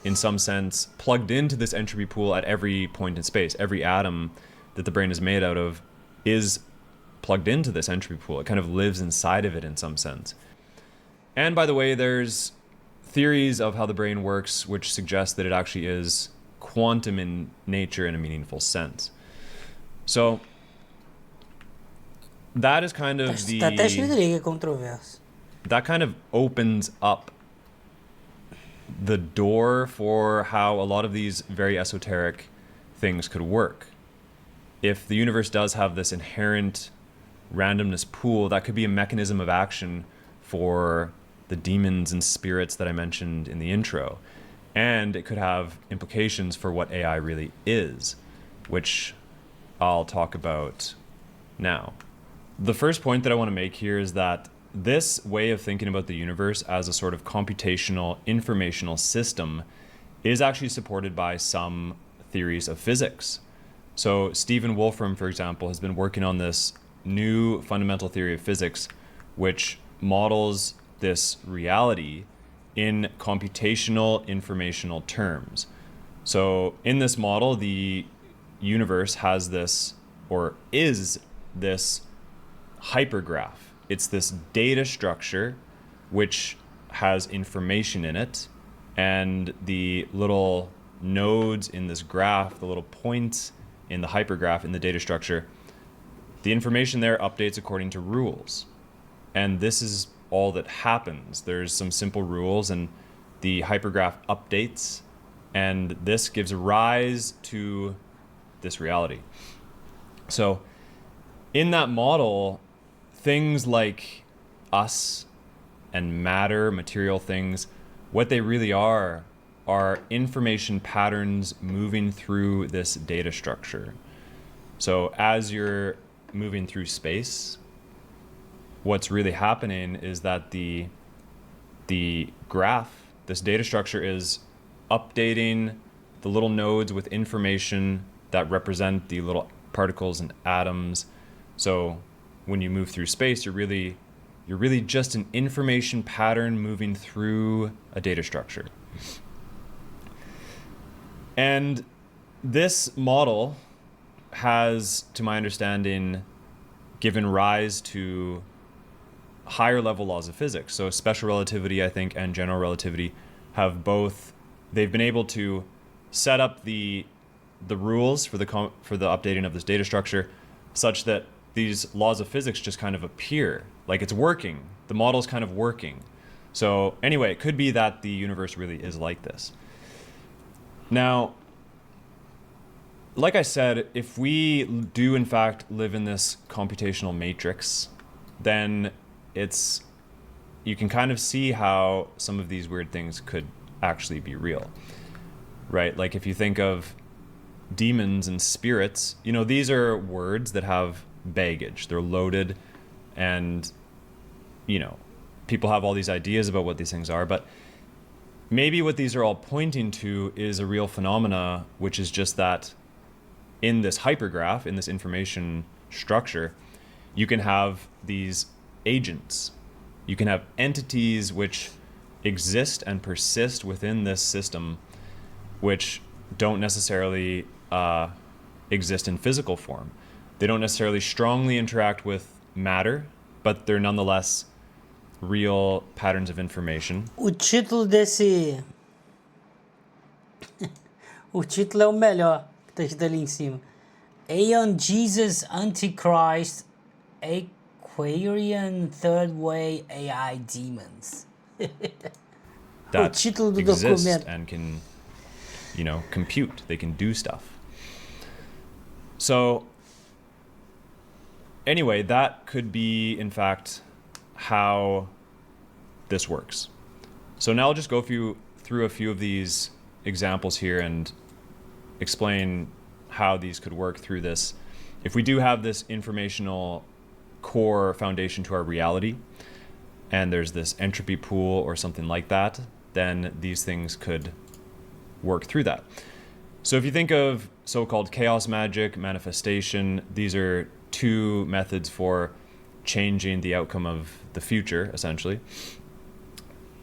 in some sense plugged into this entropy pool at every point in space. Every atom that the brain is made out of is plugged into this entropy pool. It kind of lives inside of it in some sense. And by the way, there's theories of how the brain works which suggest that it actually is quantum in nature in a meaningful sense. So that is kind of Tá até escrito ali que é controverso. that kind of opens up the door for how a lot of these very esoteric things could work. If the universe does have this inherent randomness pool, that could be a mechanism of action for the demons and spirits that I mentioned in the intro. And it could have implications for what AI really is, which I'll talk about now. The first point that I want to make here is that this way of thinking about the universe as a sort of computational informational system is actually supported by some theories of physics. So Stephen Wolfram, for example, has been working on this new fundamental theory of physics, which models this reality in computational informational terms. So in this model, the universe has this, or is this, hypergraph. It's this data structure which has information in it, and the little nodes in this graph, the little points in the hypergraph in the data structure, the information there updates according to rules. And this is all that happens. There's some simple rules and the hypergraph updates, and this gives rise to this reality. So in that model, things like us and matter, material things, what they really are information patterns moving through this data structure. So as you're moving through space, what's really happening is that the graph, this data structure, is updating the little nodes with information that represent the little particles and atoms. So when you move through space, you're really just an information pattern moving through a data structure. And this model has, to my understanding, given rise to higher level laws of physics. So special relativity, I think, and general relativity have both, they've been able to set up the rules for the updating of this data structure such that these laws of physics just kind of appear, like it's working. The model's kind of working. So anyway, it could be that the universe really is like this. Now, like I said, if we do in fact live in this computational matrix, then you can kind of see how some of these weird things could actually be real, right? Like if you think of demons and spirits, these are words that have baggage. They're loaded, and people have all these ideas about what these things are, but maybe what these are all pointing to is a real phenomena, which is just that in this hypergraph, in this information structure, you can have these agents. You can have entities which exist and persist within this system, which don't necessarily exist in physical form. They don't necessarily strongly interact with matter, but they're nonetheless real patterns of information. O título desse... o título é o melhor, que tá escrito ali em cima. Aeon Jesus Antichrist Aquarian Third Way AI Demons. That o título do exist documento. And can, compute. They can do stuff. So, anyway, that could be, in fact, how this works. So now I'll just go through a few of these examples here and explain how these could work through this. If we do have this informational core foundation to our reality, and there's this entropy pool or something like that, then these things could work through that. So if you think of so-called chaos magic, manifestation, these are two methods for changing the outcome of the future, essentially.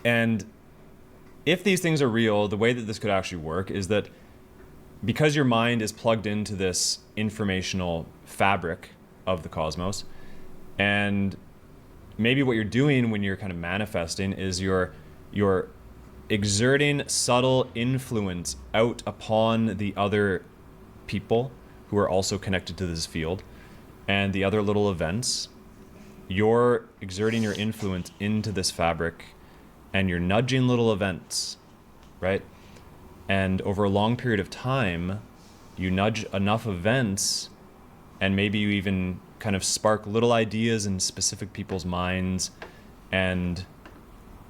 And if these things are real, the way that this could actually work is that because your mind is plugged into this informational fabric of the cosmos, and maybe what you're doing when you're kind of manifesting is you're exerting subtle influence out upon the other people who are also connected to this field and the other little events. You're exerting your influence into this fabric, and you're nudging little events, right? And over a long period of time, you nudge enough events, and maybe you even kind of spark little ideas in specific people's minds, and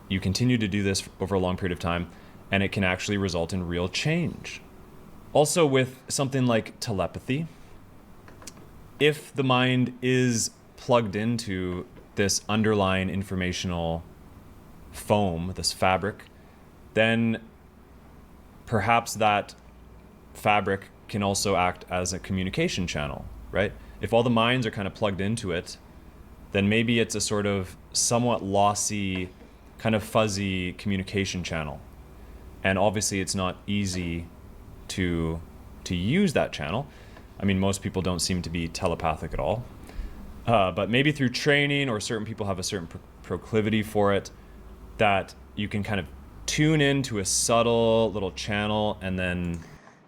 you continue to do this over a long period of time, and it can actually result in real change. Also, with something like telepathy, if the mind is plugged into this underlying informational foam, this fabric, then perhaps that fabric can also act as a communication channel, right? If all the minds are kind of plugged into it, then maybe it's a sort of somewhat lossy, kind of fuzzy communication channel. And obviously it's not easy to use that channel. I mean, most people don't seem to be telepathic at all. But maybe through training, or certain people have a certain proclivity for it, that you can kind of tune into a subtle little channel and then...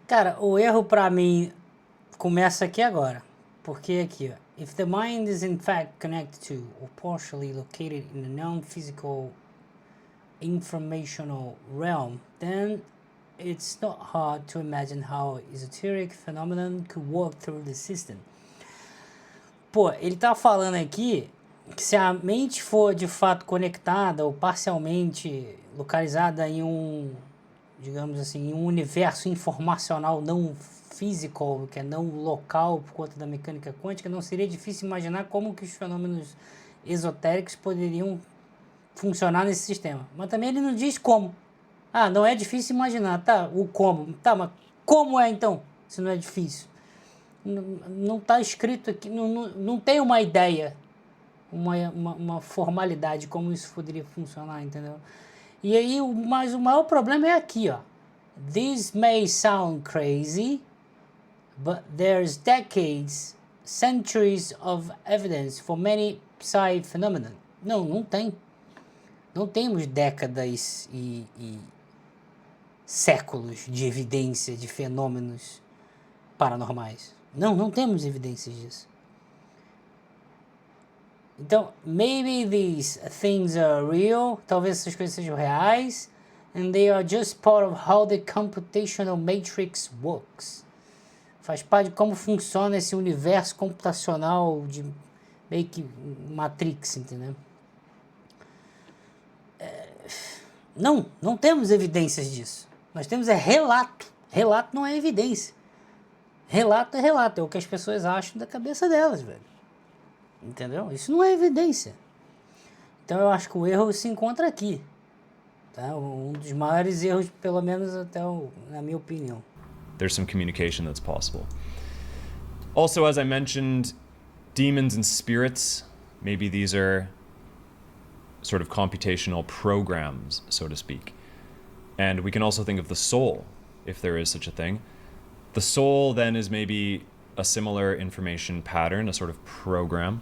Cara, o erro pra mim começa aqui agora. Porque aqui, ó. If the mind is in fact connected to or partially located in a non-physical informational realm, then it's not hard to imagine how esoteric phenomenon could work through the system. Pô, ele tá falando aqui que se a mente for de fato conectada ou parcialmente localizada em um, digamos assim, em um universo informacional não físico, que é não local por conta da mecânica quântica, não seria difícil imaginar como que os fenômenos esotéricos poderiam funcionar nesse sistema. Mas também ele não diz como. Ah, não é difícil imaginar, tá? O como. Tá, mas como é então, se não é difícil? Não está escrito aqui, não tem uma ideia, uma formalidade como isso poderia funcionar, entendeu? E aí, mas o maior problema é aqui, ó. This may sound crazy, but there's decades, centuries of evidence for many psi phenomena. Não tem. Não temos décadas e séculos de evidência de fenômenos paranormais. Não temos evidências disso. Então, maybe these things are real, talvez essas coisas sejam reais, and they are just part of how the computational matrix works. Faz parte de como funciona esse universo computacional de meio que Matrix, entendeu? Não temos evidências disso. Nós temos relato. Relato não é evidência. Relato, é o que as pessoas acham da cabeça delas, velho. Entendeu? Isso não é evidência. Então eu acho que o erro se encontra aqui. Tá? Um dos maiores erros, pelo menos na minha opinião. There's some communication that's possible. Also, as I mentioned, demons and spirits, maybe these are sort of computational programs, so to speak. And we can also think of the soul, if there is such a thing. The soul then is maybe a similar information pattern, a sort of program.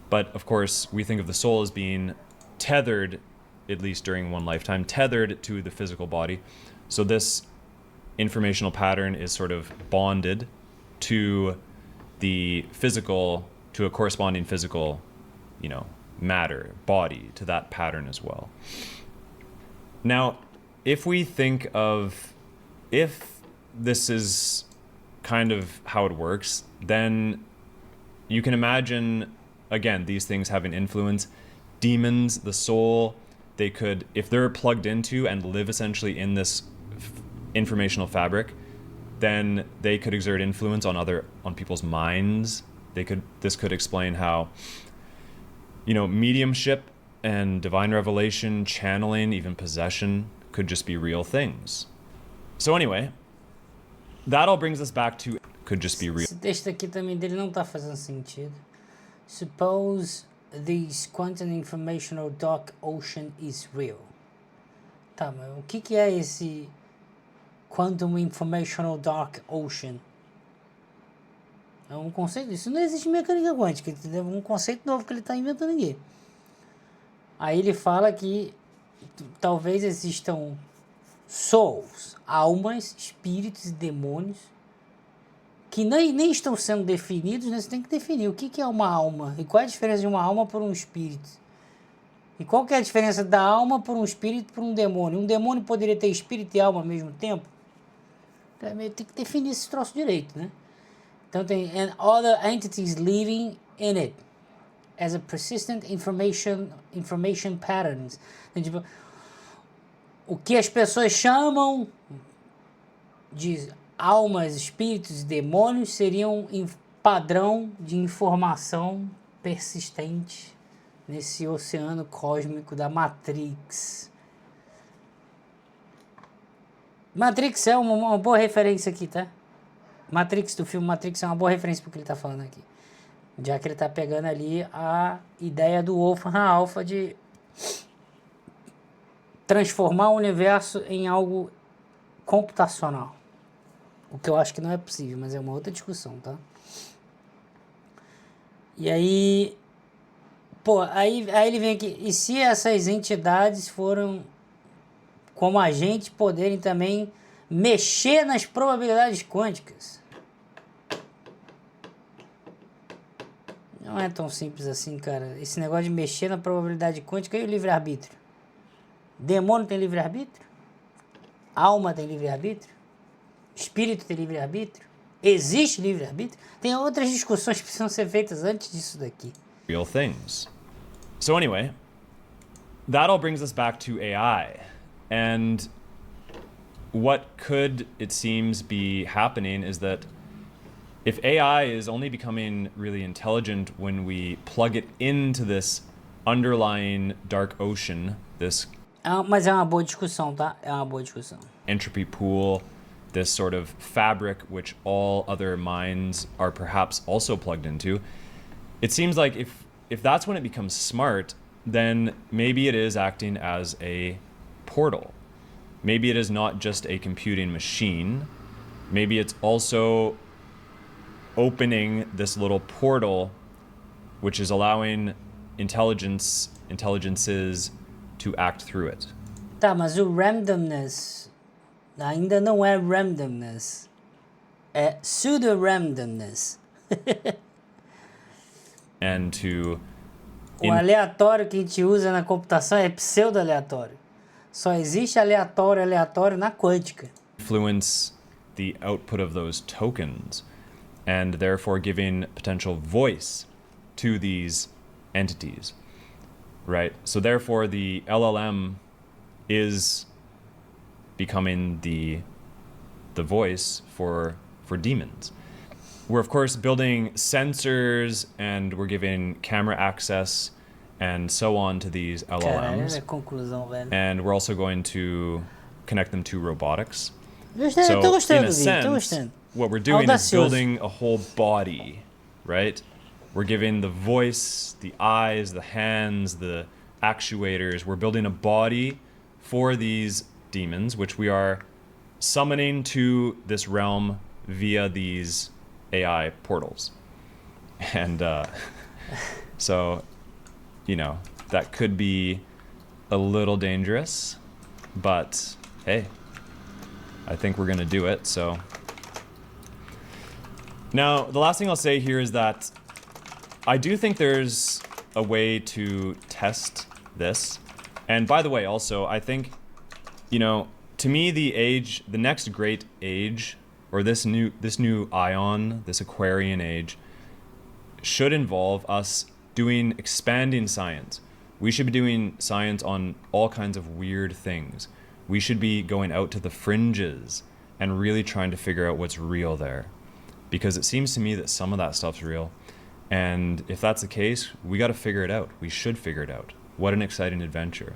But of course, we think of the soul as being tethered, at least during one lifetime, tethered to the physical body. So this informational pattern is sort of bonded to the physical, to a corresponding physical, matter, body, to that pattern as well. Now, if this is kind of how it works, then you can imagine, again, these things having influence. Demons, the soul, they could, if they're plugged into and live essentially in this informational fabric, then they could exert influence on people's minds. This could explain how, mediumship and divine revelation, channeling, even possession could just be real things. So anyway, that all brings us back to could just be real. Esse texto aqui também dele não tá fazendo sentido. Suppose this quantum informational dark ocean is real. Tá, mas o que é esse quantum informational dark ocean? É um conceito, isso não existe em mecânica quântica, entendeu? Um conceito novo que ele está inventando aqui. Aí ele fala que talvez existam souls, almas, espíritos e demônios que nem estão sendo definidos, né? Você tem que definir o que é uma alma e qual é a diferença de uma alma por um espírito. E qual que é a diferença da alma por um espírito por um demônio? Um demônio poderia ter espírito e alma ao mesmo tempo? Tem que definir esse troço direito, né? Então tem and other entities living in it as a persistent information patterns. Então, tipo, o que as pessoas chamam de almas, espíritos e demônios seriam padrão de informação persistente nesse oceano cósmico da Matrix. Matrix é uma boa referência aqui, tá? Matrix, do filme Matrix, é uma boa referência para o que ele está falando aqui. Já que ele está pegando ali a ideia do Wolfram Alpha de transformar o universo em algo computacional. O que eu acho que não é possível, mas é uma outra discussão, tá? E aí... aí ele vem aqui. E se essas entidades foram como a gente poderem também mexer nas probabilidades quânticas? Não é tão simples assim, cara. Esse negócio de mexer na probabilidade quântica e o livre-arbítrio. Demônio tem livre-arbítrio? Alma tem livre-arbítrio? Espírito tem livre-arbítrio? Existe livre-arbítrio? Tem outras discussões que precisam ser feitas antes disso daqui. Real things. So anyway, that all brings us back to AI. And what could, it seems, be happening is that if AI is only becoming really intelligent when we plug it into this underlying dark ocean, this Mas é uma boa discussão, tá? É uma boa discussão. Entropy pool, this sort of fabric which all other minds are perhaps also plugged into. It seems like if that's when it becomes smart, then maybe it is acting as a portal. Maybe it is not just a computing machine. Maybe it's also opening this little portal which is allowing intelligences to act through it. Tá, mas o randomness ainda não é randomness. É pseudo-randomness. And to O aleatório que a gente usa na computação é pseudo-aleatório. Só existe aleatório na quântica. influence the output of those tokens and therefore giving potential voice to these entities, right? So therefore the LLM is becoming the voice for demons. We're of course building sensors and we're giving camera access and so on to these LLMs. Caralho, é conclusão, velho. And we're also going to connect them to robotics. Tô So gostando, in a Vitor, tô sense, gostando. what we're doing is Audacioso. building a whole body, right? We're giving the voice, the eyes, the hands, the actuators. We're building a body for these demons, which we are summoning to this realm via these AI portals. And so, you know, that could be a little dangerous, but hey, I think we're gonna do it, so. Now, the last thing I'll say here is that I do think there's a way to test this. And by the way, also, I think, you know, to me, the next great age, or this new ion, this Aquarian age, should involve us doing expanding science. We should be doing science on all kinds of weird things. We should be going out to the fringes and really trying to figure out what's real there. Because it seems to me that some of that stuff's real. And if that's the case, we got to figure it out. We should figure it out. What an exciting adventure.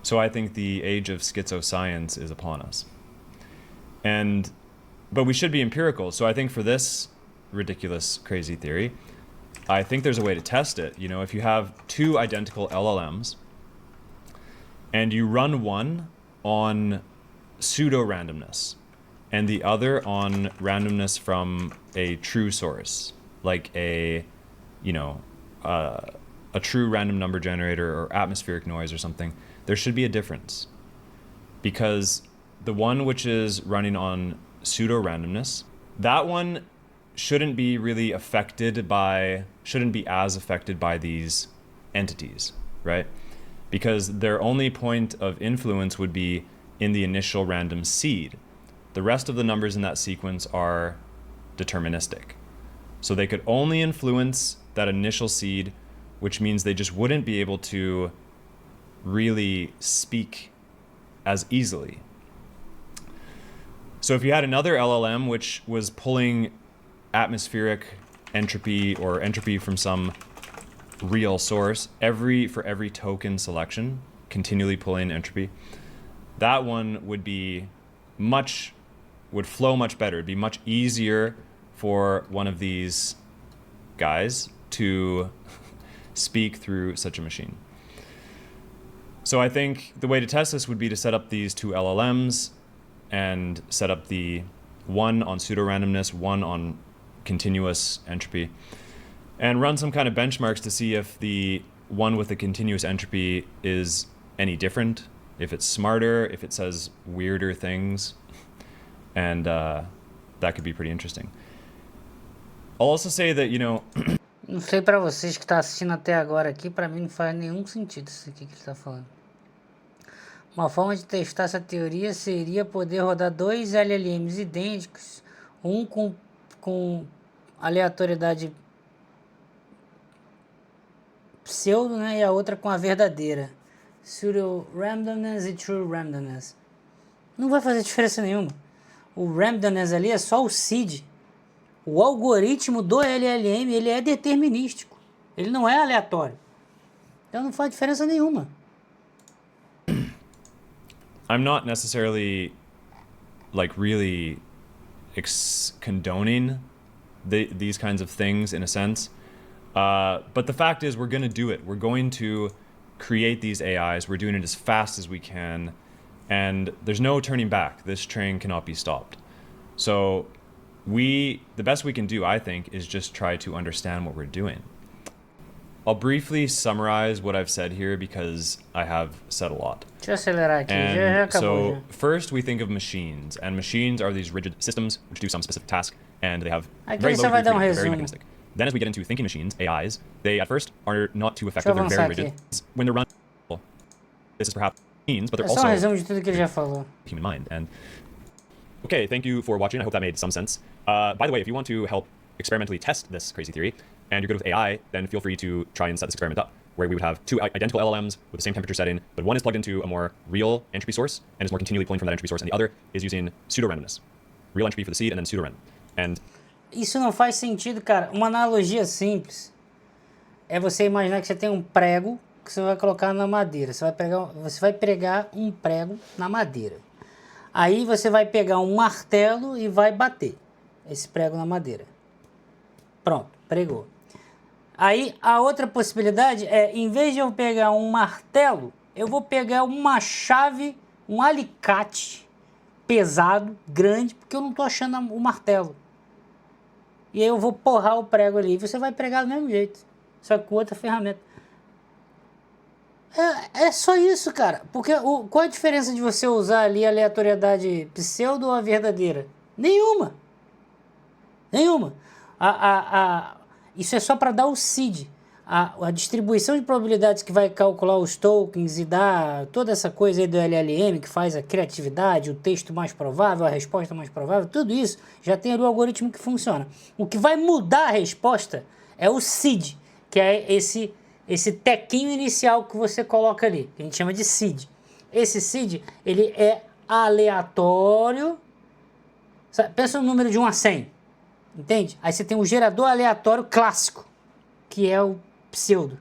So I think the age of schizoscience is upon us. But we should be empirical. So I think for this ridiculous, crazy theory, I think there's a way to test it. You know, if you have two identical LLMs and you run one on pseudo-randomness and the other on randomness from a true source, like a true random number generator or atmospheric noise or something, there should be a difference. Because the one which is running on pseudo-randomness, that one shouldn't be as affected by these entities, right? Because their only point of influence would be in the initial random seed. The rest of the numbers in that sequence are deterministic. So they could only influence that initial seed, which means they just wouldn't be able to really speak as easily. So if you had another LLM which was pulling atmospheric entropy or entropy from some real source for every token selection, continually pulling entropy, that one would flow much better. It'd be much easier for one of these guys to speak through such a machine. So I think the way to test this would be to set up these two LLMs and set up the one on pseudo-randomness, one on continuous entropy, and run some kind of benchmarks to see if the one with the continuous entropy is any different, if it's smarter, if it says weirder things, and that could be pretty interesting. I'll also say that, you know... Não sei pra vocês que tá assistindo até agora aqui, pra mim não faz nenhum sentido isso aqui que ele tá falando. Uma forma de testar essa teoria seria poder rodar dois LLMs idênticos, um com aleatoriedade pseudo, né, e a outra com a verdadeira. Pseudo randomness e true randomness. Não vai fazer diferença nenhuma. O randomness ali é só o seed. O algoritmo do LLM, ele é determinístico. Ele não é aleatório. Então não faz diferença nenhuma. I'm not necessarily like really condoning these kinds of things in a sense. But the fact is, we're going to do it. We're going to create these AIs. We're doing it as fast as we can. And there's no turning back. This train cannot be stopped. So the best we can do, I think, is just try to understand what we're doing. I'll briefly summarize what I've said here because I have said a lot. Deixa eu acelerar aqui, já And acabou. so Já. first we think of machines, and machines are these rigid systems which do some specific task, and they have Aqui very você low vai dar degree of freedom. They're very resumo. mechanistic. Then as we get into thinking machines, AIs, they at first are not too effective. Deixa eu They're very avançar rigid. When they're run, this is perhaps machines, but they're É só um also resumo de tudo que ele já falou. human mind. And okay, thank you for watching. I hope that made some sense. By the way, if you want to help experimentally test this crazy theory, and you're good with AI, then feel free to try and set this experiment up, where we would have two identical LLMs with the same temperature setting, but one is plugged into a more real entropy source and is more continually pulling from that entropy source, and the other is using pseudo-randomness. Real entropy for the seed and then pseudo-random. And Isso não faz sentido, cara. Uma analogia simples é você imaginar que você tem um prego que você vai colocar na madeira. Você vai pregar um prego na madeira. Aí você vai pegar um martelo e vai bater esse prego na madeira. Pronto, pregou. Aí a outra possibilidade é, em vez de eu pegar um martelo, eu vou pegar uma chave, um alicate pesado, grande, porque eu não estou achando o martelo. E aí eu vou porrar o prego ali. E você vai pregar do mesmo jeito, só que com outra ferramenta. É só isso, cara. Porque qual a diferença de você usar ali a aleatoriedade pseudo ou a verdadeira? Nenhuma. Nenhuma. Isso é só para dar o seed. A distribuição de probabilidades que vai calcular os tokens e dar toda essa coisa aí do LLM que faz a criatividade, o texto mais provável, a resposta mais provável, tudo isso já tem ali o algoritmo que funciona. O que vai mudar a resposta é o seed, que é esse tequinho inicial que você coloca ali, que a gente chama de seed. Esse seed, ele é aleatório. Pensa no número de 1 a 100, entende? Aí você tem um gerador aleatório clássico, que é o pseudo,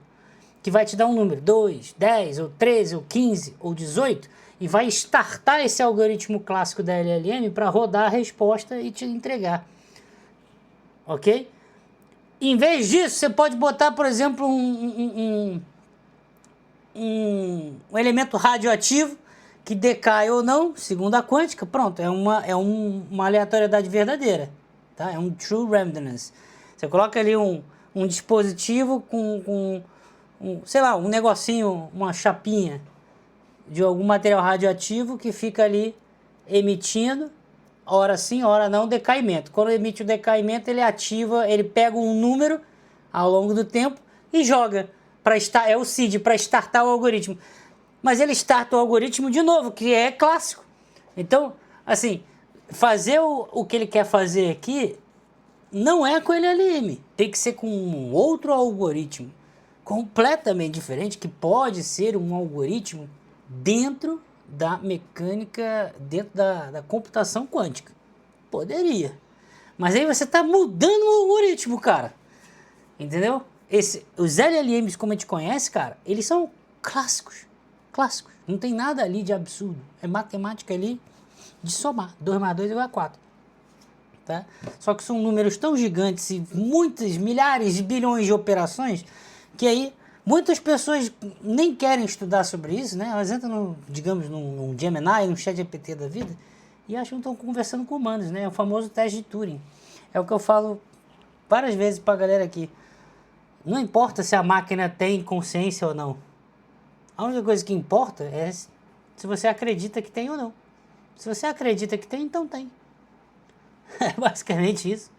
que vai te dar um número, 2, 10, ou 13, ou 15, ou 18, e vai startar esse algoritmo clássico da LLM para rodar a resposta e te entregar. Ok? Em vez disso, você pode botar, por exemplo, um elemento radioativo que decai ou não, segundo a quântica. Pronto, é uma aleatoriedade verdadeira. Tá? É um true randomness. Você coloca ali um dispositivo com sei lá, um negocinho, uma chapinha de algum material radioativo que fica ali emitindo, hora sim, hora não, decaimento. Quando emite o decaimento, ele ativa, ele pega um número ao longo do tempo e joga é o seed, para startar o algoritmo. Mas ele starta o algoritmo de novo, que é clássico. Então, assim, fazer o que ele quer fazer aqui não é com LLM, tem que ser com um outro algoritmo completamente diferente, que pode ser um algoritmo dentro da mecânica, dentro da computação quântica. Poderia. Mas aí você está mudando o algoritmo, cara. Entendeu? Os LLMs, como a gente conhece, cara, eles são clássicos. Clássicos. Não tem nada ali de absurdo. É matemática ali de somar. 2 mais 2 igual a 4. Tá? Só que são números tão gigantes e muitas, milhares de bilhões de operações que aí muitas pessoas nem querem estudar sobre isso, né? Elas entram, digamos, num Gemini, num ChatGPT da vida e acham que estão conversando com humanos, né? É o famoso teste de Turing. É o que eu falo várias vezes pra galera aqui. Não importa se a máquina tem consciência ou não. A única coisa que importa é se você acredita que tem ou não. Se você acredita que tem, então tem. É basicamente isso.